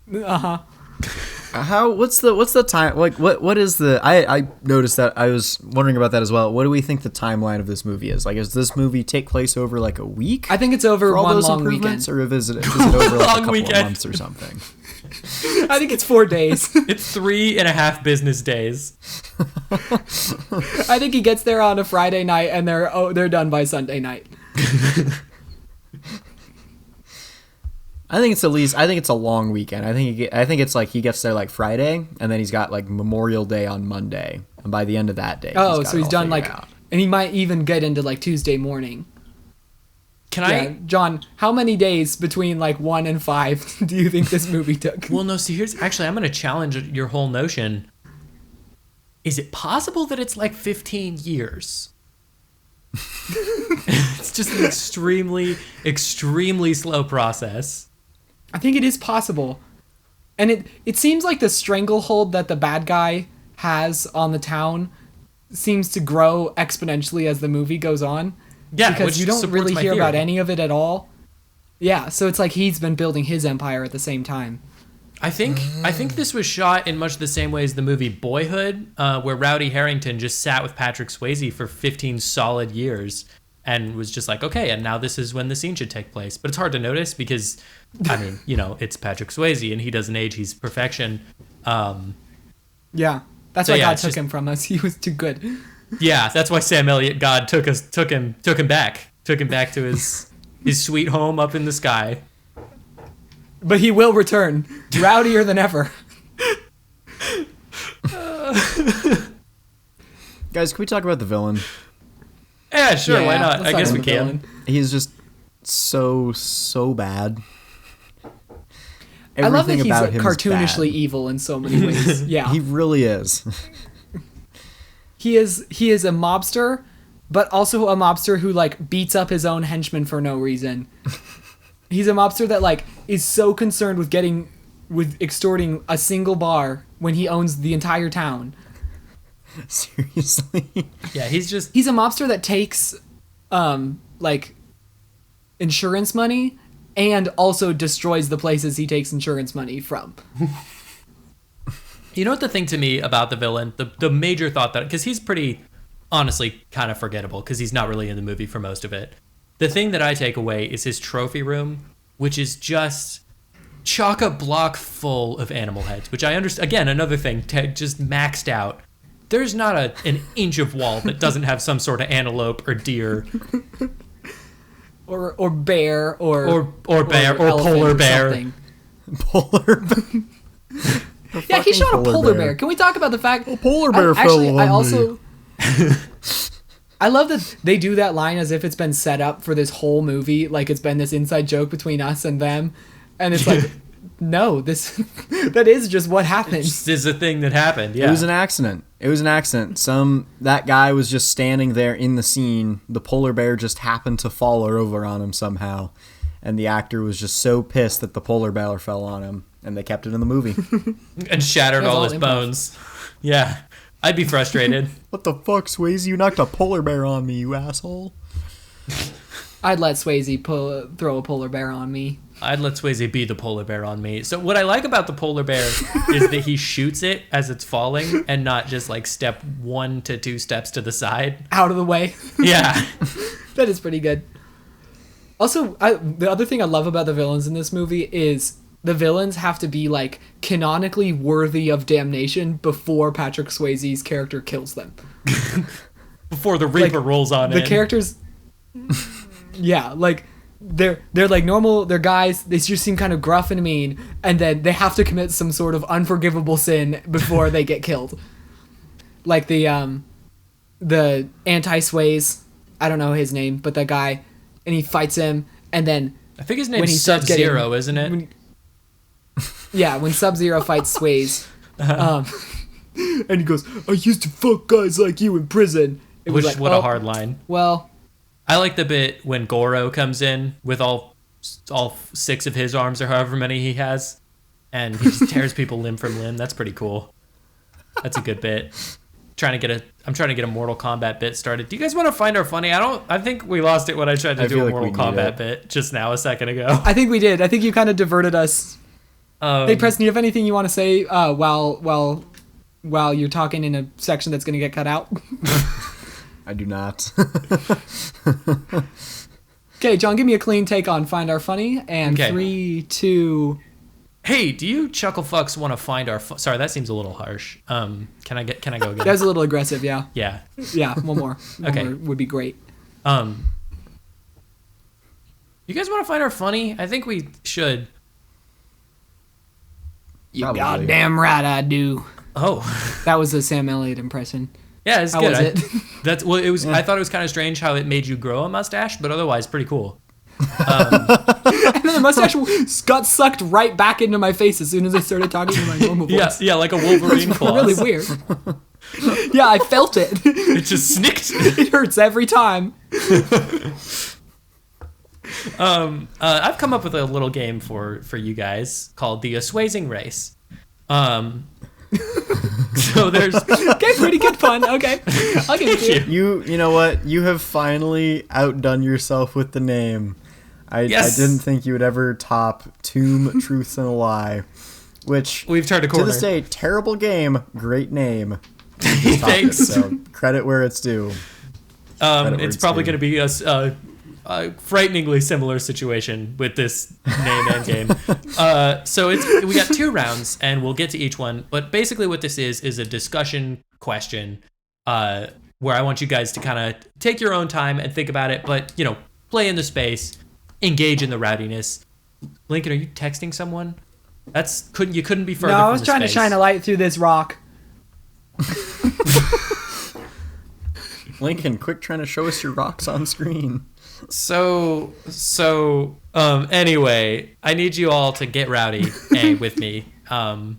What's the time, like what is the I noticed that. I was wondering about that as well. What do we think the timeline of this movie is? Like, does this movie take place over like a week? I think it's over one long weekend. Or is it over like a couple of months or something? I think it's 4 days. It's 3.5 business days. I think he gets there on a Friday night and they're done by Sunday night. I think it's a long weekend. I think it's like he gets there like Friday, and then he's got like Memorial Day on Monday, and by the end of that day, he's done like out. And he might even get into like Tuesday morning. John, how many days between like 1 and 5 do you think this movie took? Well, no, see, I'm going to challenge your whole notion. Is it possible that it's like 15 years? It's just an extremely, extremely slow process. I think it is possible. And it seems like the stranglehold that the bad guy has on the town seems to grow exponentially as the movie goes on. Yeah, because you don't really hear about any of it at all. Yeah, so it's like he's been building his empire at the same time. I think this was shot in much the same way as the movie Boyhood, where Rowdy Harrington just sat with Patrick Swayze for 15 solid years and was just like, okay, and now this is when the scene should take place. But it's hard to notice because, I mean, it's Patrick Swayze and he doesn't age; he's perfection. Yeah, that's why God took him from us. He was too good. Yeah, that's why Sam Elliott God took him back to his sweet home up in the sky. But he will return, rowdier than ever. Guys, can we talk about the villain? Yeah, sure, why not? I guess we can. Villain. He's just so bad. I love that he's cartoonishly evil in so many ways. Yeah, he really is. He is a mobster, but also a mobster who like beats up his own henchmen for no reason. He's a mobster that like is so concerned with extorting a single bar when he owns the entire town. Seriously? Yeah, he's a mobster that takes like insurance money and also destroys the places he takes insurance money from. You know what the thing to me about the villain, the major thought that, because he's pretty, honestly, kind of forgettable because he's not really in the movie for most of it. The thing that I take away is his trophy room, which is just chock-a-block full of animal heads, which I understand. Again, another thing, just maxed out. There's not an inch of wall that doesn't have some sort of antelope or deer. Or bear or bear or polar bear. Polar bear. Yeah, he shot a polar bear. Can we talk about the fact a polar bear fell on I also I love that they do that line as if it's been set up for this whole movie, like it's been this inside joke between us and them, and it's like, no, that is just what happened. This is a thing that happened. Yeah, it was an accident. That guy was just standing there in the scene. The polar bear just happened to fall over on him somehow, and the actor was just so pissed that the polar bear fell on him, and they kept it in the movie and shattered all his bones. Yeah. I'd be frustrated. What the fuck, Swayze? You knocked a polar bear on me, you asshole. I'd let Swayze throw a polar bear on me. I'd let Swayze be the polar bear on me. So what I like about the polar bear is that he shoots it as it's falling and not just like step 1 to 2 steps to the side. Out of the way. Yeah. That is pretty good. Also, the other thing I love about the villains in this movie is the villains have to be like canonically worthy of damnation before Patrick Swayze's character kills them. Before the Reaper rolls on the characters. Yeah, like they're like normal. They're guys. They just seem kind of gruff and mean, and then they have to commit some sort of unforgivable sin before they get killed. Like the anti-Swayze. I don't know his name, but that guy, and he fights him, and then I think his name's Sub-Zero, isn't it? Yeah, when Sub-Zero fights Swayze, and he goes, "I used to fuck guys like you in prison." What a hard line. Well, I like the bit when Goro comes in with all 6 of his arms or however many he has, and he just tears people limb from limb. That's pretty cool. That's a good bit. I'm trying to get a Mortal Kombat bit started. Do you guys want to find our funny? I think we lost it when I tried to do a Mortal Kombat bit just now a second ago. I think we did. I think you kind of diverted us. Hey, Preston, you have anything you want to say while you're talking in a section that's going to get cut out? I do not. Okay, John, give me a clean take on Find Our Funny, and 3, 2... Hey, do you chuckle fucks want to find our... Sorry, that seems a little harsh. Can I go again? That was a little aggressive, yeah. Yeah. Yeah, one more. Okay. One more would be great. You guys want to find our funny? I think we should. You goddamn right I do. Oh. That was a Sam Elliott impression. Yeah, it's good. Was it? It was. Yeah. I thought it was kind of strange how it made you grow a mustache, but otherwise pretty cool. And then the mustache got sucked right back into my face as soon as I started talking in my normal voice. Yeah, like a Wolverine claw. Really weird. Yeah, I felt it. It just snicked. It hurts every time. I've come up with a little game for you guys called the Swayzing Race. So there's pretty good fun. Okay, I'll give it to you. You know what? You have finally outdone yourself with the name. I didn't think you would ever top Tomb, Truth, and a Lie, which we've turned a corner. To this day, terrible game, great name. Thanks. So credit where it's due. It's probably going to be a frighteningly similar situation with this name and game. So we got 2 rounds, and we'll get to each one. But basically, what this is a discussion question, where I want you guys to kind of take your own time and think about it, but play in the space, engage in the rowdiness. Lincoln, are you texting someone? You couldn't be further. No, I was was trying to shine a light through this rock. Lincoln, quick, trying to show us your rocks on screen. So anyway, I need you all to get rowdy with me. Oh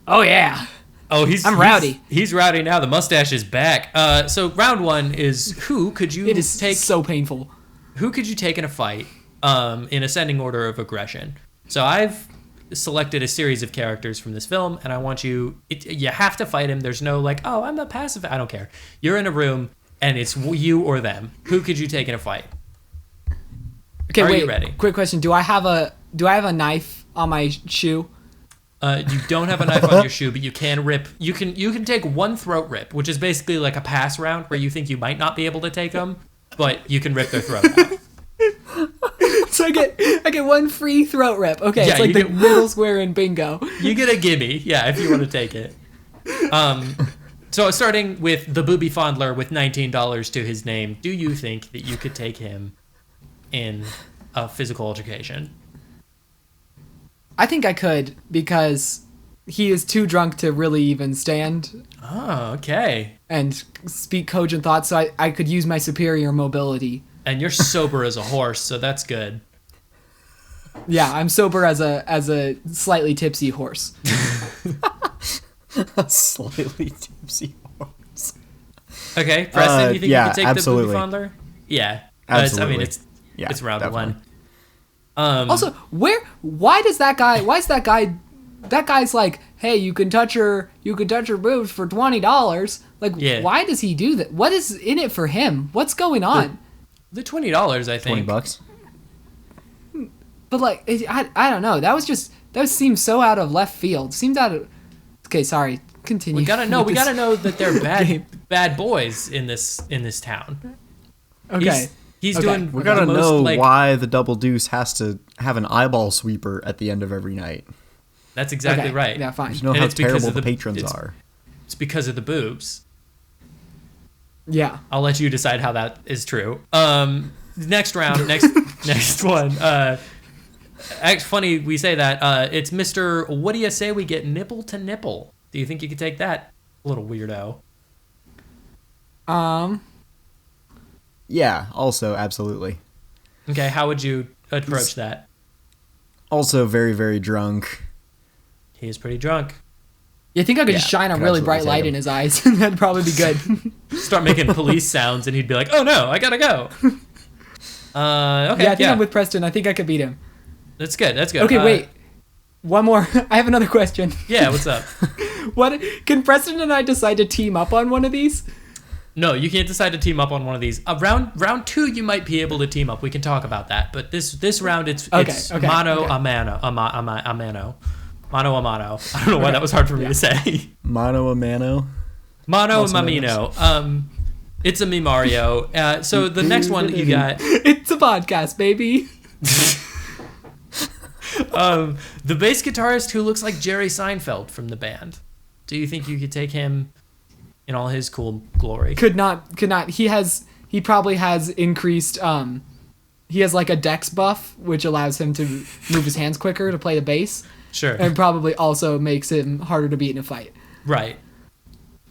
yeah. Oh, I'm rowdy. He's rowdy now. The mustache is back. So round 1 is who could you take? So painful. Who could you take in a fight? In ascending order of aggression. So I've selected a series of characters from this film, and I want you. You have to fight him. There's no like, oh, I'm the passive. I don't care. You're in a room. And it's you or them. Who could you take in a fight? Okay, wait. You ready? Quick question: Do I have a knife on my shoe? You don't have a knife on your shoe, but you can rip. You can take 1 throat rip, which is basically like a pass round where you think you might not be able to take them, but you can rip their throat out. So I get 1 free throat rip. Okay, yeah, it's like the middle square in bingo. You get a gimme, yeah, if you want to take it. So starting with the booby fondler with $19 to his name, do you think that you could take him in a physical altercation? I think I could because he is too drunk to really even stand. Oh, okay. And speak cogent thoughts, so I could use my superior mobility. And you're sober as a horse, so that's good. Yeah, I'm sober as a slightly tipsy horse. A slightly tipsy horse. Okay, Preston, you think you could take absolutely. the booby fondler? Yeah. Absolutely. It's round definitely. one. Also, why is that guy's like, hey, you can touch your boobs for $20. Like, why does he do that? What is in it for him? What's going on? The $20, I think. $20. But like, I don't know. That seems so out of left field. Seems out of. Okay, sorry. Continue. We gotta know that they're bad boys in this town. Okay. He's doing. We gotta know why the Double Deuce has to have an eyeball sweeper at the end of every night. That's exactly right. Yeah, fine. You know how terrible the patrons are. It's because of the boobs. Yeah. I'll let you decide how that is true. Next round, next one. Funny we say that. It's Mr. What do you say we get nipple to nipple? Do you think you could take that, little weirdo? Yeah, also, absolutely. Okay, how would you approach that? Also very, very drunk. He is pretty drunk. You think I could just shine a really bright light in his eyes? That'd probably be good. Start making police sounds and he'd be like, oh no, I gotta go. Okay, yeah, I think I'm with Preston. I think I could beat him. That's good. Okay, wait. One more. I have another question. Yeah, what's up? Can Preston and I decide to team up on one of these? No, you can't decide to team up on one of these. Round 2, you might be able to team up. We can talk about that. But this round, it's mano a mano. Mano a mano. I don't know why that was hard for me to say. Mano a mano. Mano a mamino. It's a me Mario. So the next one that you got. It's a podcast, baby. The bass guitarist who looks like Jerry Seinfeld from the band. Do you think you could take him in all his cool glory? Could not. He probably has increased. He has like a dex buff, which allows him to move his hands quicker to play the bass. Sure. And probably also makes him harder to beat in a fight. Right.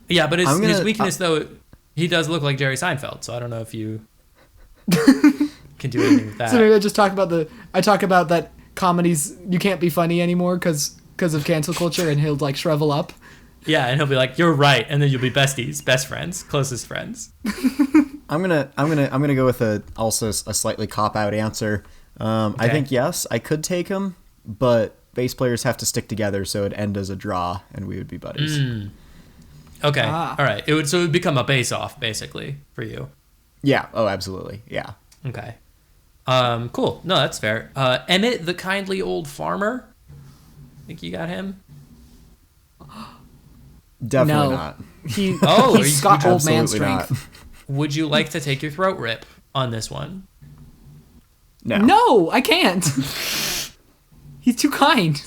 Yeah, but his weakness though, he does look like Jerry Seinfeld. So I don't know if you can do anything with that. So maybe I just talk about that comedies you can't be funny anymore because of cancel culture, and he'll like shrivel up. Yeah, and he'll be like, "You're right," and then you'll be besties, best friends, closest friends. I'm gonna go with a slightly cop out answer. Okay. I think yes, I could take him, but bass players have to stick together, so it'd end as a draw, and we would be buddies. Okay, all right. It would become a bass off basically for you. Yeah. Oh, absolutely. Yeah. Okay. Cool. No, that's fair. Emmett, the kindly old farmer. Think you got him? Definitely not. He's got old man strength. Not. Would you like to take your throat rip on this one? No, I can't. He's too kind.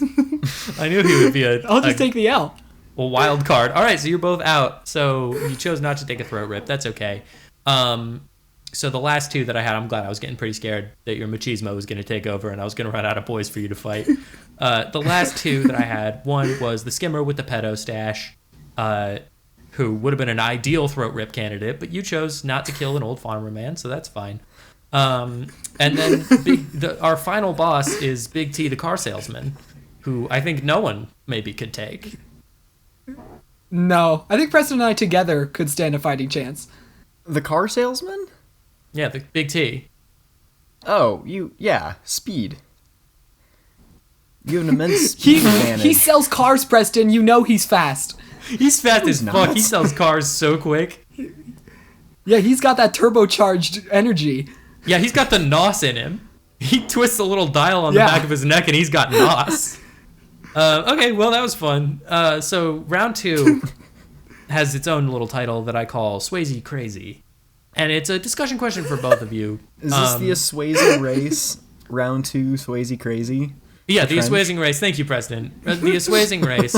I knew he would be I'll just take the L. A wild card. All right, so you're both out. So you chose not to take a throat rip. That's okay. So the last two that I had, I'm glad. I was getting pretty scared that your machismo was going to take over and I was going to run out of boys for you to fight. The last two that I had, one was the skimmer with the pedo stash, who would have been an ideal throat rip candidate, but you chose not to kill an old farmer man, so that's fine. And then our final boss is Big T, the car salesman, who I think no one maybe could take. No, I think Preston and I together could stand a fighting chance. The car salesman? Yeah, the Big T. Oh, speed. You have an immense speed advantage. He sells cars, Preston. You know he's fast. He's fast as fuck. He sells cars so quick. Yeah, he's got that turbocharged energy. Yeah, he's got the NOS in him. He twists a little dial on the back of his neck and he's got NOS. Okay, well, that was fun. So round 2 has its own little title that I call Swayze Crazy. And it's a discussion question for both of you. Is this the Swayze race? Round 2, Swayze Crazy? Yeah, the Swayzing race. Thank you, Preston. The Swayzing race,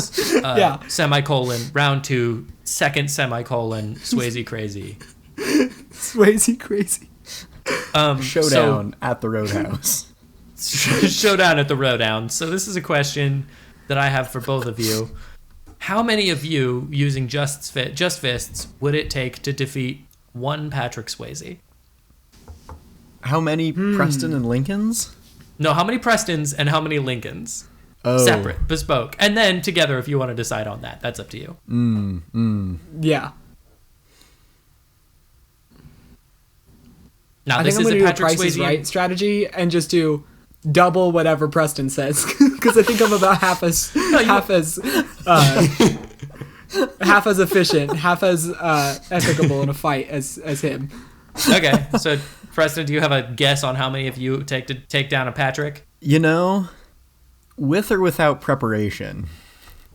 semicolon, round 2, second semicolon, Swayze Crazy. Swayze Crazy. Showdown at the Roadhouse. showdown at the Rowdhouse. So this is a question that I have for both of you. How many of you, using just fists, would it take to defeat one Patrick Swayze? How many Preston and Lincolns? No, how many Prestons and how many Lincolns? Oh. Separate, bespoke. And then together if you want to decide on that. That's up to you. Yeah. Now, I think I'm going to do a Price is Right strategy and just do double whatever Preston says, because I think I'm about half as efficient, half as ethicable in a fight as him. Okay, so Preston, do you have a guess on how many of you take to take down a Patrick? You know, with or without preparation?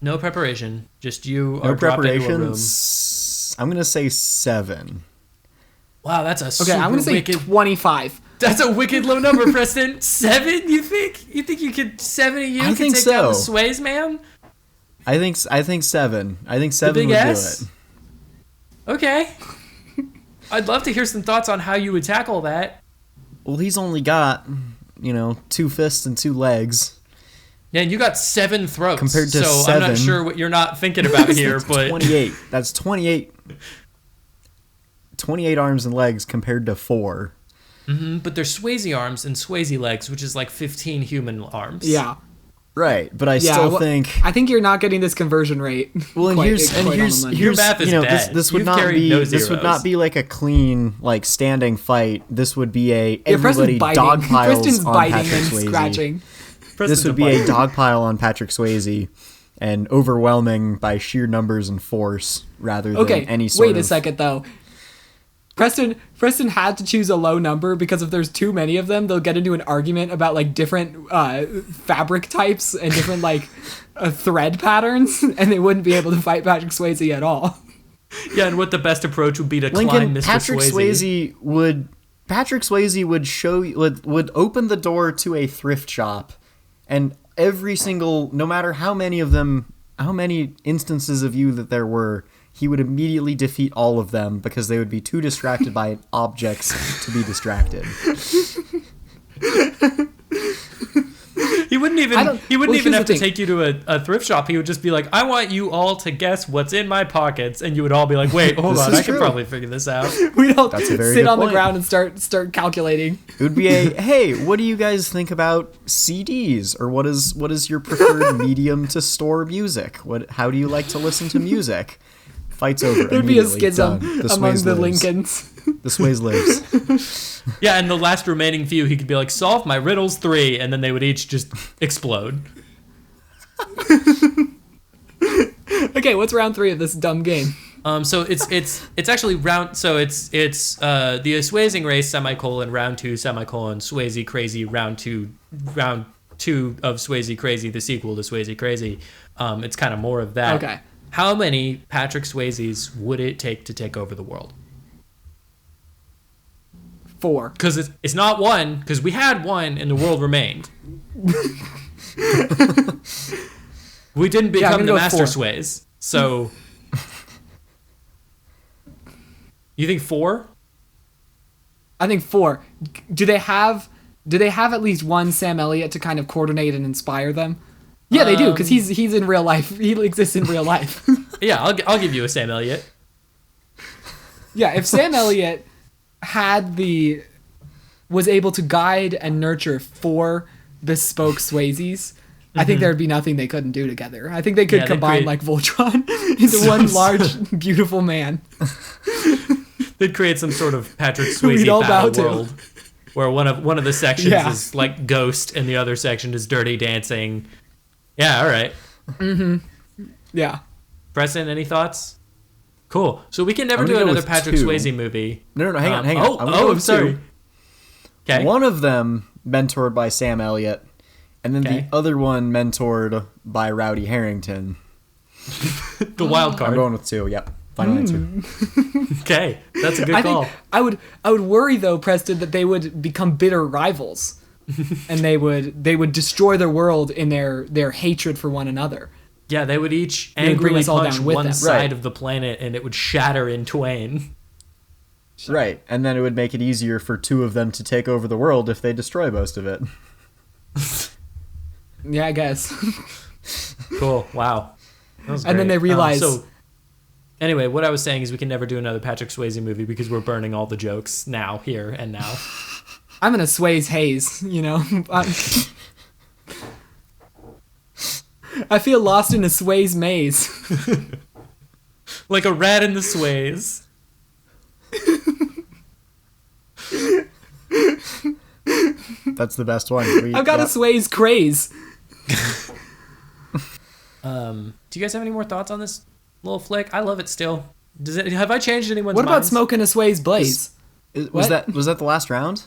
No preparation, just you no are dropped into a room. I'm gonna say 7. Wow, that's a okay. super I'm gonna say wicked, 25. That's a wicked low number, Preston. 7? You think you could 7 of you I think take so. down the Swayze man? I think 7. I think 7 would S? do it. Okay. I'd love to hear some thoughts on how you would tackle that. Well, he's only got, 2 fists and 2 legs. Yeah, and you got 7 throats. Compared to so 7. I'm not sure what you're not thinking about here, but 28. That's 28. 28 arms and legs compared to 4. But there's Swayze arms and Swayze legs, which is like 15 human arms. Yeah. Right, but I still think... I think you're not getting this conversion rate. Well, and here's your math is bad. This would not be like a clean standing fight. This would be everybody dogpiles on Patrick Swayze. Scratching. This would be a dogpile on Patrick Swayze, and overwhelming by sheer numbers and force rather than any sort of... Wait a second though. Preston had to choose a low number because if there's too many of them, they'll get into an argument about like different fabric types and different thread patterns, and they wouldn't be able to fight Patrick Swayze at all. Yeah, and what the best approach would be to climb Mr. Patrick Swayze. Patrick Swayze would open the door to a thrift shop, and every single, no matter how many of them, how many instances of you that there were, he would immediately defeat all of them because they would be too distracted by objects to be distracted. He wouldn't even have to take you to a thrift shop. He would just be like, I want you all to guess what's in my pockets, and you would all be like, wait, hold on, I can probably figure this out. We'd all sit on the ground and start calculating. It would be hey, what do you guys think about CDs? Or what is your preferred medium to store music? How do you like to listen to music? Fight's over. There'd be a schism among the Lincolns. The Swayze lives. Yeah, and the last remaining few, he could be like, solve my riddles 3, and then they would each just explode. Okay, what's round 3 of this dumb game? So it's actually round. So it's the Swayzing race round 2 Swayze crazy round two of Swayze crazy, the sequel to Swayze crazy. It's kind of more of that. Okay. How many Patrick Swayzes would it take to take over the world? 4. Because it's not 1, because we had 1 and the world remained. We didn't become the Master Swayze. So, you think 4? I think 4. Do they have at least one Sam Elliott to kind of coordinate and inspire them? Yeah, they do, because he's in real life. He exists in real life. Yeah, I'll give you a Sam Elliott. Yeah, if Sam Elliott was able to guide and nurture 4 bespoke Swayzes, I think there would be nothing they couldn't do together. I think they could combine like Voltron into one large, beautiful man. They'd create some sort of Patrick Swayze battle world, where one of the sections is like Ghost and the other section is Dirty Dancing. Yeah, all right. Mm-hmm. Yeah. Preston, any thoughts? Cool. So we can never do another Patrick Swayze movie. No, hang on. I'm sorry. Okay. One of them mentored by Sam Elliott, and then the other one mentored by Rowdy Harrington. The wild card. I'm going with 2. Yep. Final answer. Okay, that's a good call. I would worry though, Preston, that they would become bitter rivals. And they would destroy their world in their hatred for one another. Yeah, they would each angrily punch one side of the planet, and it would shatter in twain. Right, and then it would make it easier for 2 of them to take over the world if they destroy most of it. Yeah, I guess. Cool. Wow. And then they realize. Anyway, what I was saying is we can never do another Patrick Swayze movie because we're burning all the jokes now, here, and now. I'm in a Swayze haze, you know? I feel lost in a Swayze maze. Like a rat in the Swayze. That's the best one. I've got a Swayze craze. Do you guys have any more thoughts on this little flick? I love it still. Have I changed anyone's What about minds? smoking a Swayze blaze? Was that the last round?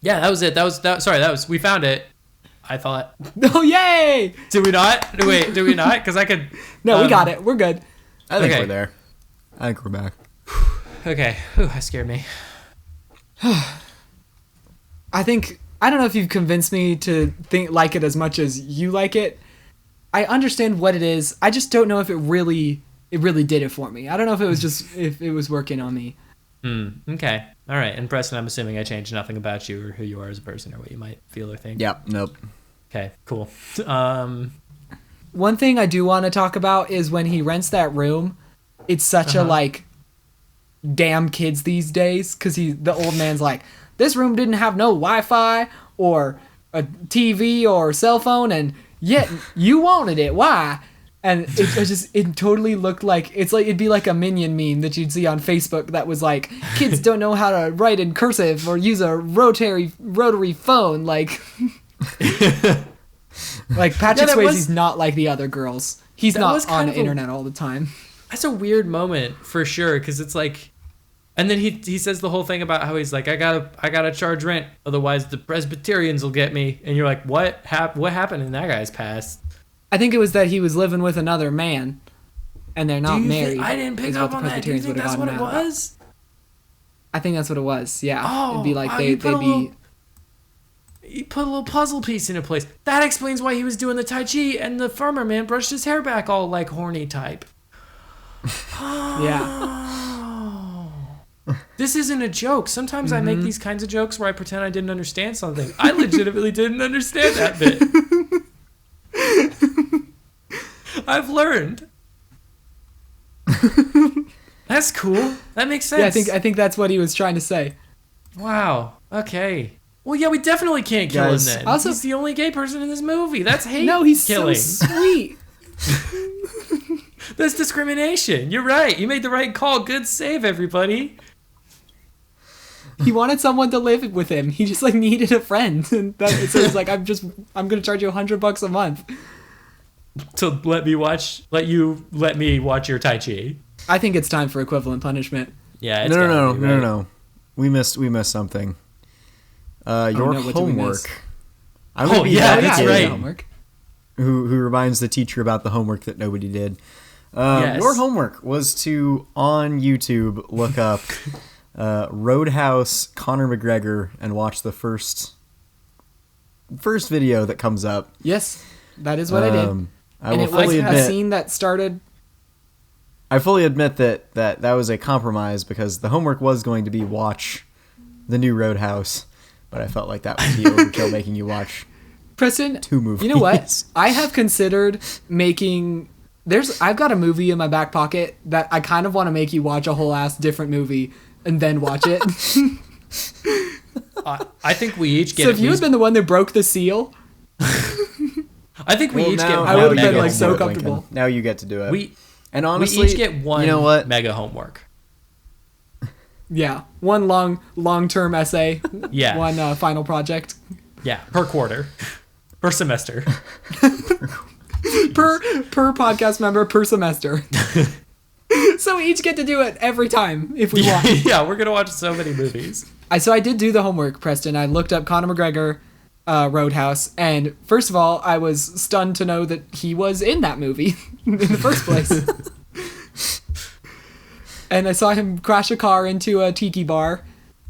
Yeah, that was it. We found it. I thought. Oh, yay! Did we not? Wait, did we not? Because I could. No, we got it. We're good. I think we're there. I think we're back. Okay. Whew, that scared me. I don't know if you've convinced me to like it as much as you like it. I understand what it is. I just don't know if it really did it for me. I don't know if it was just if it was working on me. Okay. All right. And Preston, I'm assuming I changed nothing about you or who you are as a person or what you might feel or think. Yep. Nope. Okay. Cool. One thing I do want to talk about is when he rents that room. It's such a like, damn kids these days, because the old man's like, this room didn't have no Wi-Fi or a TV or cell phone, and yet you wanted it. Why? And it totally looked like it'd be like a Minion meme that you'd see on Facebook that was like, kids don't know how to write in cursive or use a rotary phone. Like, like Patrick Swayze's not like the other girls. He's not on the internet all the time. That's a weird moment for sure, because it's like, and then he says the whole thing about how he's like, I gotta charge rent, otherwise the Presbyterians will get me. And you're like, what happened in that guy's past? I think it was that he was living with another man, and they're not married. I didn't pick up on that. Do you think that's what it was? I think that's what it was. Yeah, oh, it'd be like they'd be. He put a little puzzle piece into place. That explains why he was doing the Tai Chi, and the farmer man brushed his hair back all like horny type. Yeah. This isn't a joke. Sometimes I make these kinds of jokes where I pretend I didn't understand something. I legitimately didn't understand that bit. I've learned. That's cool. That makes sense. Yeah, I think that's what he was trying to say. Wow. Okay. Well, yeah, we definitely can't kill him then. Also, he's the only gay person in this movie. That's hate. No, he's killing. So sweet. That's discrimination. You're right. You made the right call. Good save, everybody. He wanted someone to live with him. He just like needed a friend, and so he's like, I'm gonna charge you $100 a month to let me watch your Tai Chi. I think it's time for equivalent punishment. Yeah. No. We missed something. Your homework. That's right. Homework. Who reminds the teacher about the homework that nobody did. Your homework was to, on YouTube, look up Roadhouse Conor McGregor and watch the first video that comes up. Yes, that is what I did. It was a scene that started... I fully admit that was a compromise, because the homework was going to be watch the new Roadhouse, but I felt like that would be overkill making you watch Preston, 2 movies. You know what? I have considered making... I've got a movie in my back pocket that I kind of want to make you watch a whole ass different movie and then watch it. I think we each get... So if you had been the one that broke the seal... I think we each get... I would have been like so comfortable. Lincoln. Now you get to do it. And honestly, we each get one mega homework. Yeah. One long-term essay. Yeah. One final project. Yeah. Per quarter. Per semester. per podcast member per semester. So we each get to do it every time if we want. Yeah, we're going to watch so many movies. So I did do the homework, Preston. I looked up Conor McGregor, Roadhouse, and first of all, I was stunned to know that he was in that movie in the first place. And I saw him crash a car into a tiki bar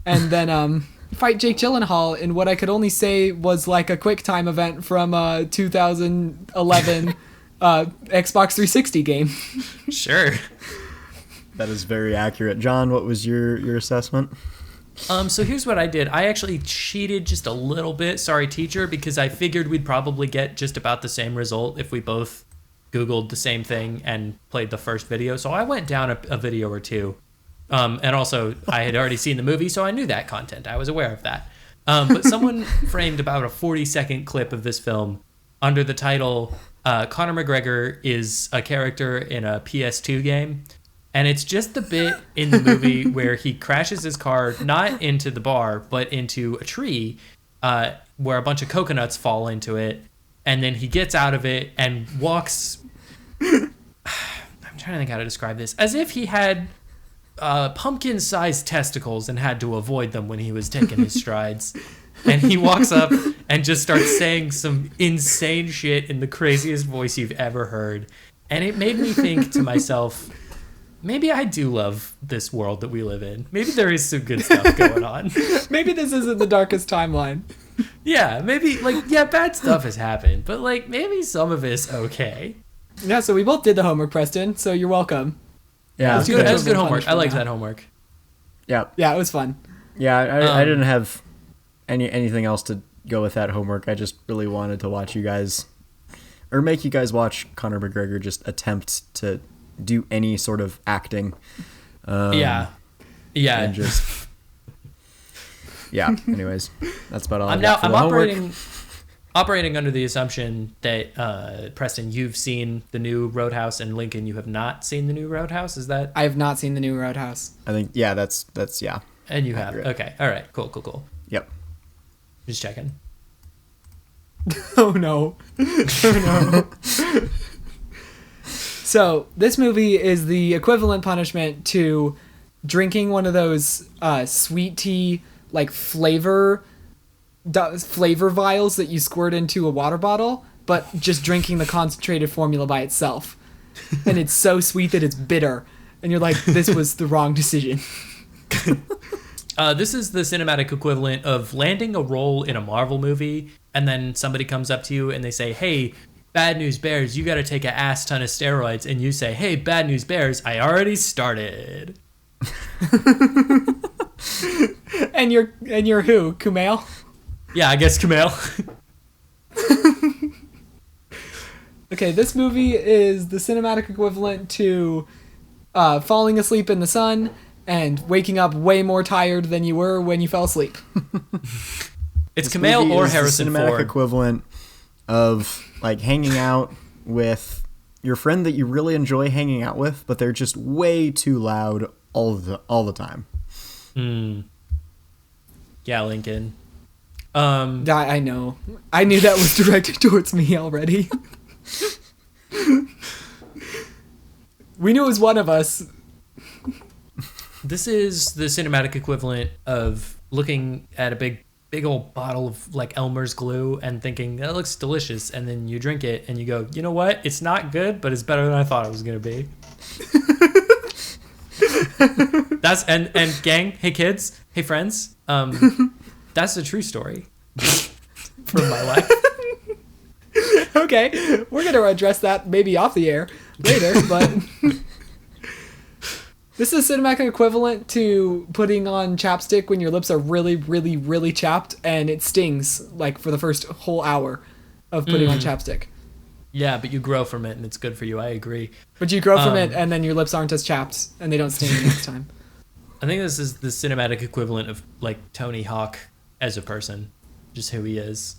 and then fight Jake Gyllenhaal in what I could only say was like a quick time event from a 2011 Xbox 360 game. Sure. That is very accurate. John, what was your assessment? So here's what I did. I actually cheated just a little bit. Sorry, teacher, because I figured we'd probably get just about the same result if we both Googled the same thing and played the first video. So I went down a video or two. And also, I had already seen the movie, so I knew that content. I was aware of that. But someone framed about a 40-second clip of this film under the title, Conor McGregor is a character in a PS2 game. And it's just the bit in the movie where he crashes his car, not into the bar, but into a tree, where a bunch of coconuts fall into it. And then he gets out of it and walks... I'm trying to think how to describe this. As if he had pumpkin-sized testicles and had to avoid them when he was taking his strides. And he walks up and just starts saying some insane shit in the craziest voice you've ever heard. And it made me think to myself... Maybe I do love this world that we live in. Maybe there is some good stuff going on. Maybe this isn't the darkest timeline. Yeah, maybe, bad stuff has happened, but, maybe some of it's okay. Yeah, so we both did the homework, Preston, so you're welcome. Yeah, that was good homework. I liked that homework. Yeah. Yeah, it was fun. Yeah, I didn't have anything else to go with that homework. I just really wanted to watch you guys, or make you guys watch Conor McGregor just attempt to do any sort of acting. Yeah. And just... Yeah, anyways, that's about all I'm operating under the assumption that, Preston, you've seen the new Roadhouse, and Lincoln, you have not seen the new Roadhouse. Is that... I have not seen the new Roadhouse. I think, yeah, that's yeah. And you have. Okay. All right. Cool. Yep. Just checking. Oh, no. So, this movie is the equivalent punishment to drinking one of those sweet tea, flavor vials that you squirt into a water bottle, but just drinking the concentrated formula by itself. And it's so sweet that it's bitter. And you're like, this was the wrong decision. This is the cinematic equivalent of landing a role in a Marvel movie, and then somebody comes up to you and they say, hey, bad news bears, you got to take an ass ton of steroids. And you say, hey, bad news bears, I already started. And you're who? Kumail? Yeah, I guess Kumail. Okay, this movie is the cinematic equivalent to falling asleep in the sun and waking up way more tired than you were when you fell asleep. It's Kumail or Harrison Ford. The cinematic Ford. equivalent of hanging out with your friend that you really enjoy hanging out with, but they're just way too loud all the time. Yeah, Lincoln. I know. I knew that was directed towards me already. We knew it was one of us. This is the cinematic equivalent of looking at a big old bottle of Elmer's glue and thinking that looks delicious, and then you drink it and you go, you know what? It's not good, but it's better than I thought it was gonna be. That's and gang, hey kids, hey friends, that's a true story from my life. Okay, we're gonna address that maybe off the air later, but this is cinematic equivalent to putting on chapstick when your lips are really, really, really chapped and it stings for the first whole hour of putting on chapstick. Yeah, but you grow from it and it's good for you. I agree. But you grow from it and then your lips aren't as chapped and they don't sting the next time. I think this is the cinematic equivalent of Tony Hawk as a person, just who he is.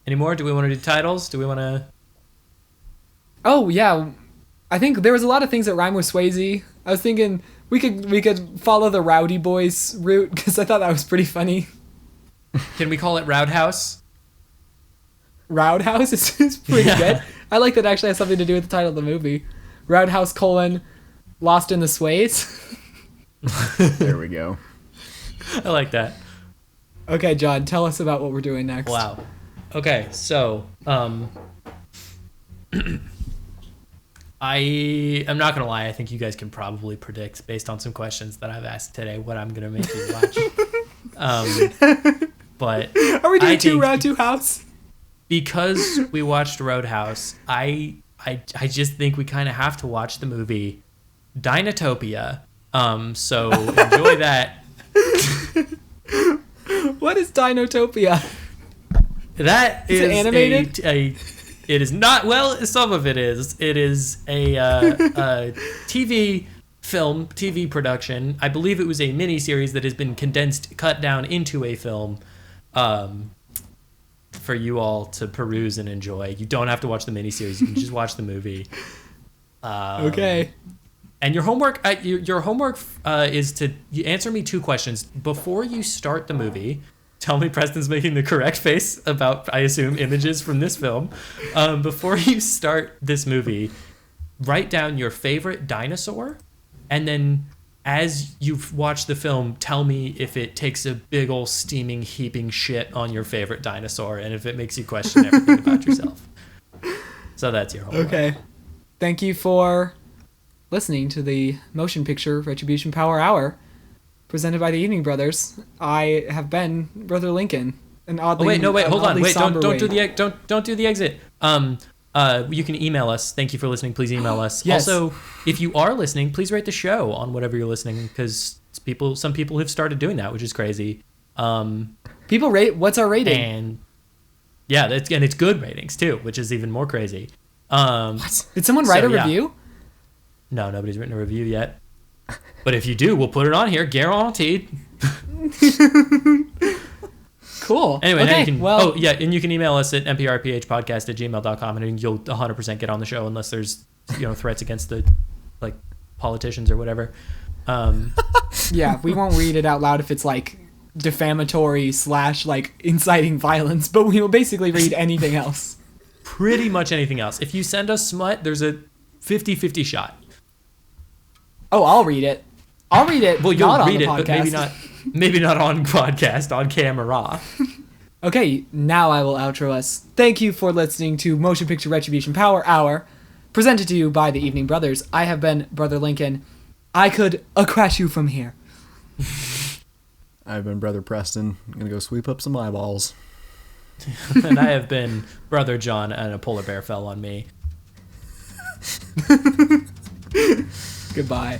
Any more? Do we want to do titles? Do we want to? Oh yeah, I think there was a lot of things that rhyme with Swayze. I was thinking we could follow the Rowdy Boys route because I thought that was pretty funny. Can we call it Rowdhouse? Rowdhouse is pretty good. I like that it actually has something to do with the title of the movie. Rowdhouse : Lost in the Swayze. There we go. I like that. Okay, John, tell us about what we're doing next. Wow. Okay, so I am not gonna lie. I think you guys can probably predict based on some questions that I've asked today what I'm gonna make you watch. But are we doing two Roadhouse? Because we watched Roadhouse, I just think we kind of have to watch the movie Dinotopia, So enjoy that. What is Dinotopia? That is it animated? It is not. Well, some of it is. It is a TV production. I believe it was a mini series that has been cut down into a film, for you all to peruse and enjoy. You don't have to watch the mini series. You can just watch the movie. Okay. And your homework, is to answer me 2 questions before you start the movie. Tell me Preston's making the correct face about, I assume, images from this film. Before you start this movie, write down your favorite dinosaur, and then as you watch the film, tell me if it takes a big ol' steaming, heaping shit on your favorite dinosaur, and if it makes you question everything about yourself. So that's your homework. Okay. Thank you for listening to the Motion Picture Retribution Power Hour, presented by the Evening Brothers. I have been Brother Lincoln. Hold on. Wait, don't do the exit. You can email us. Thank you for listening. Please email us. Yes. Also, if you are listening, please rate the show on whatever you're listening, because some people have started doing that, which is crazy. People rate. What's our rating? And yeah, it's good ratings too, which is even more crazy. What? Did someone write a review? No, nobody's written a review yet. But if you do, we'll put it on here, guaranteed. Cool. Anyway, okay, now you can. Well, and you can email us at mprphpodcast@gmail.com, and you'll 100% get on the show unless there's threats against the politicians or whatever. Yeah, we won't read it out loud if it's defamatory / inciting violence, but we will basically read anything else. Pretty much anything else. If you send us smut, there's a 50-50 shot. Oh, I'll read it. Well, you'll read it, podcast. but maybe not on podcast, on camera. Okay, now I will outro us. Thank you for listening to Motion Picture Retribution Power Hour, presented to you by the Evening Brothers. I have been Brother Lincoln. I could crash you from here. I've been Brother Preston. I'm going to go sweep up some eyeballs. And I have been Brother John, and a polar bear fell on me. Goodbye.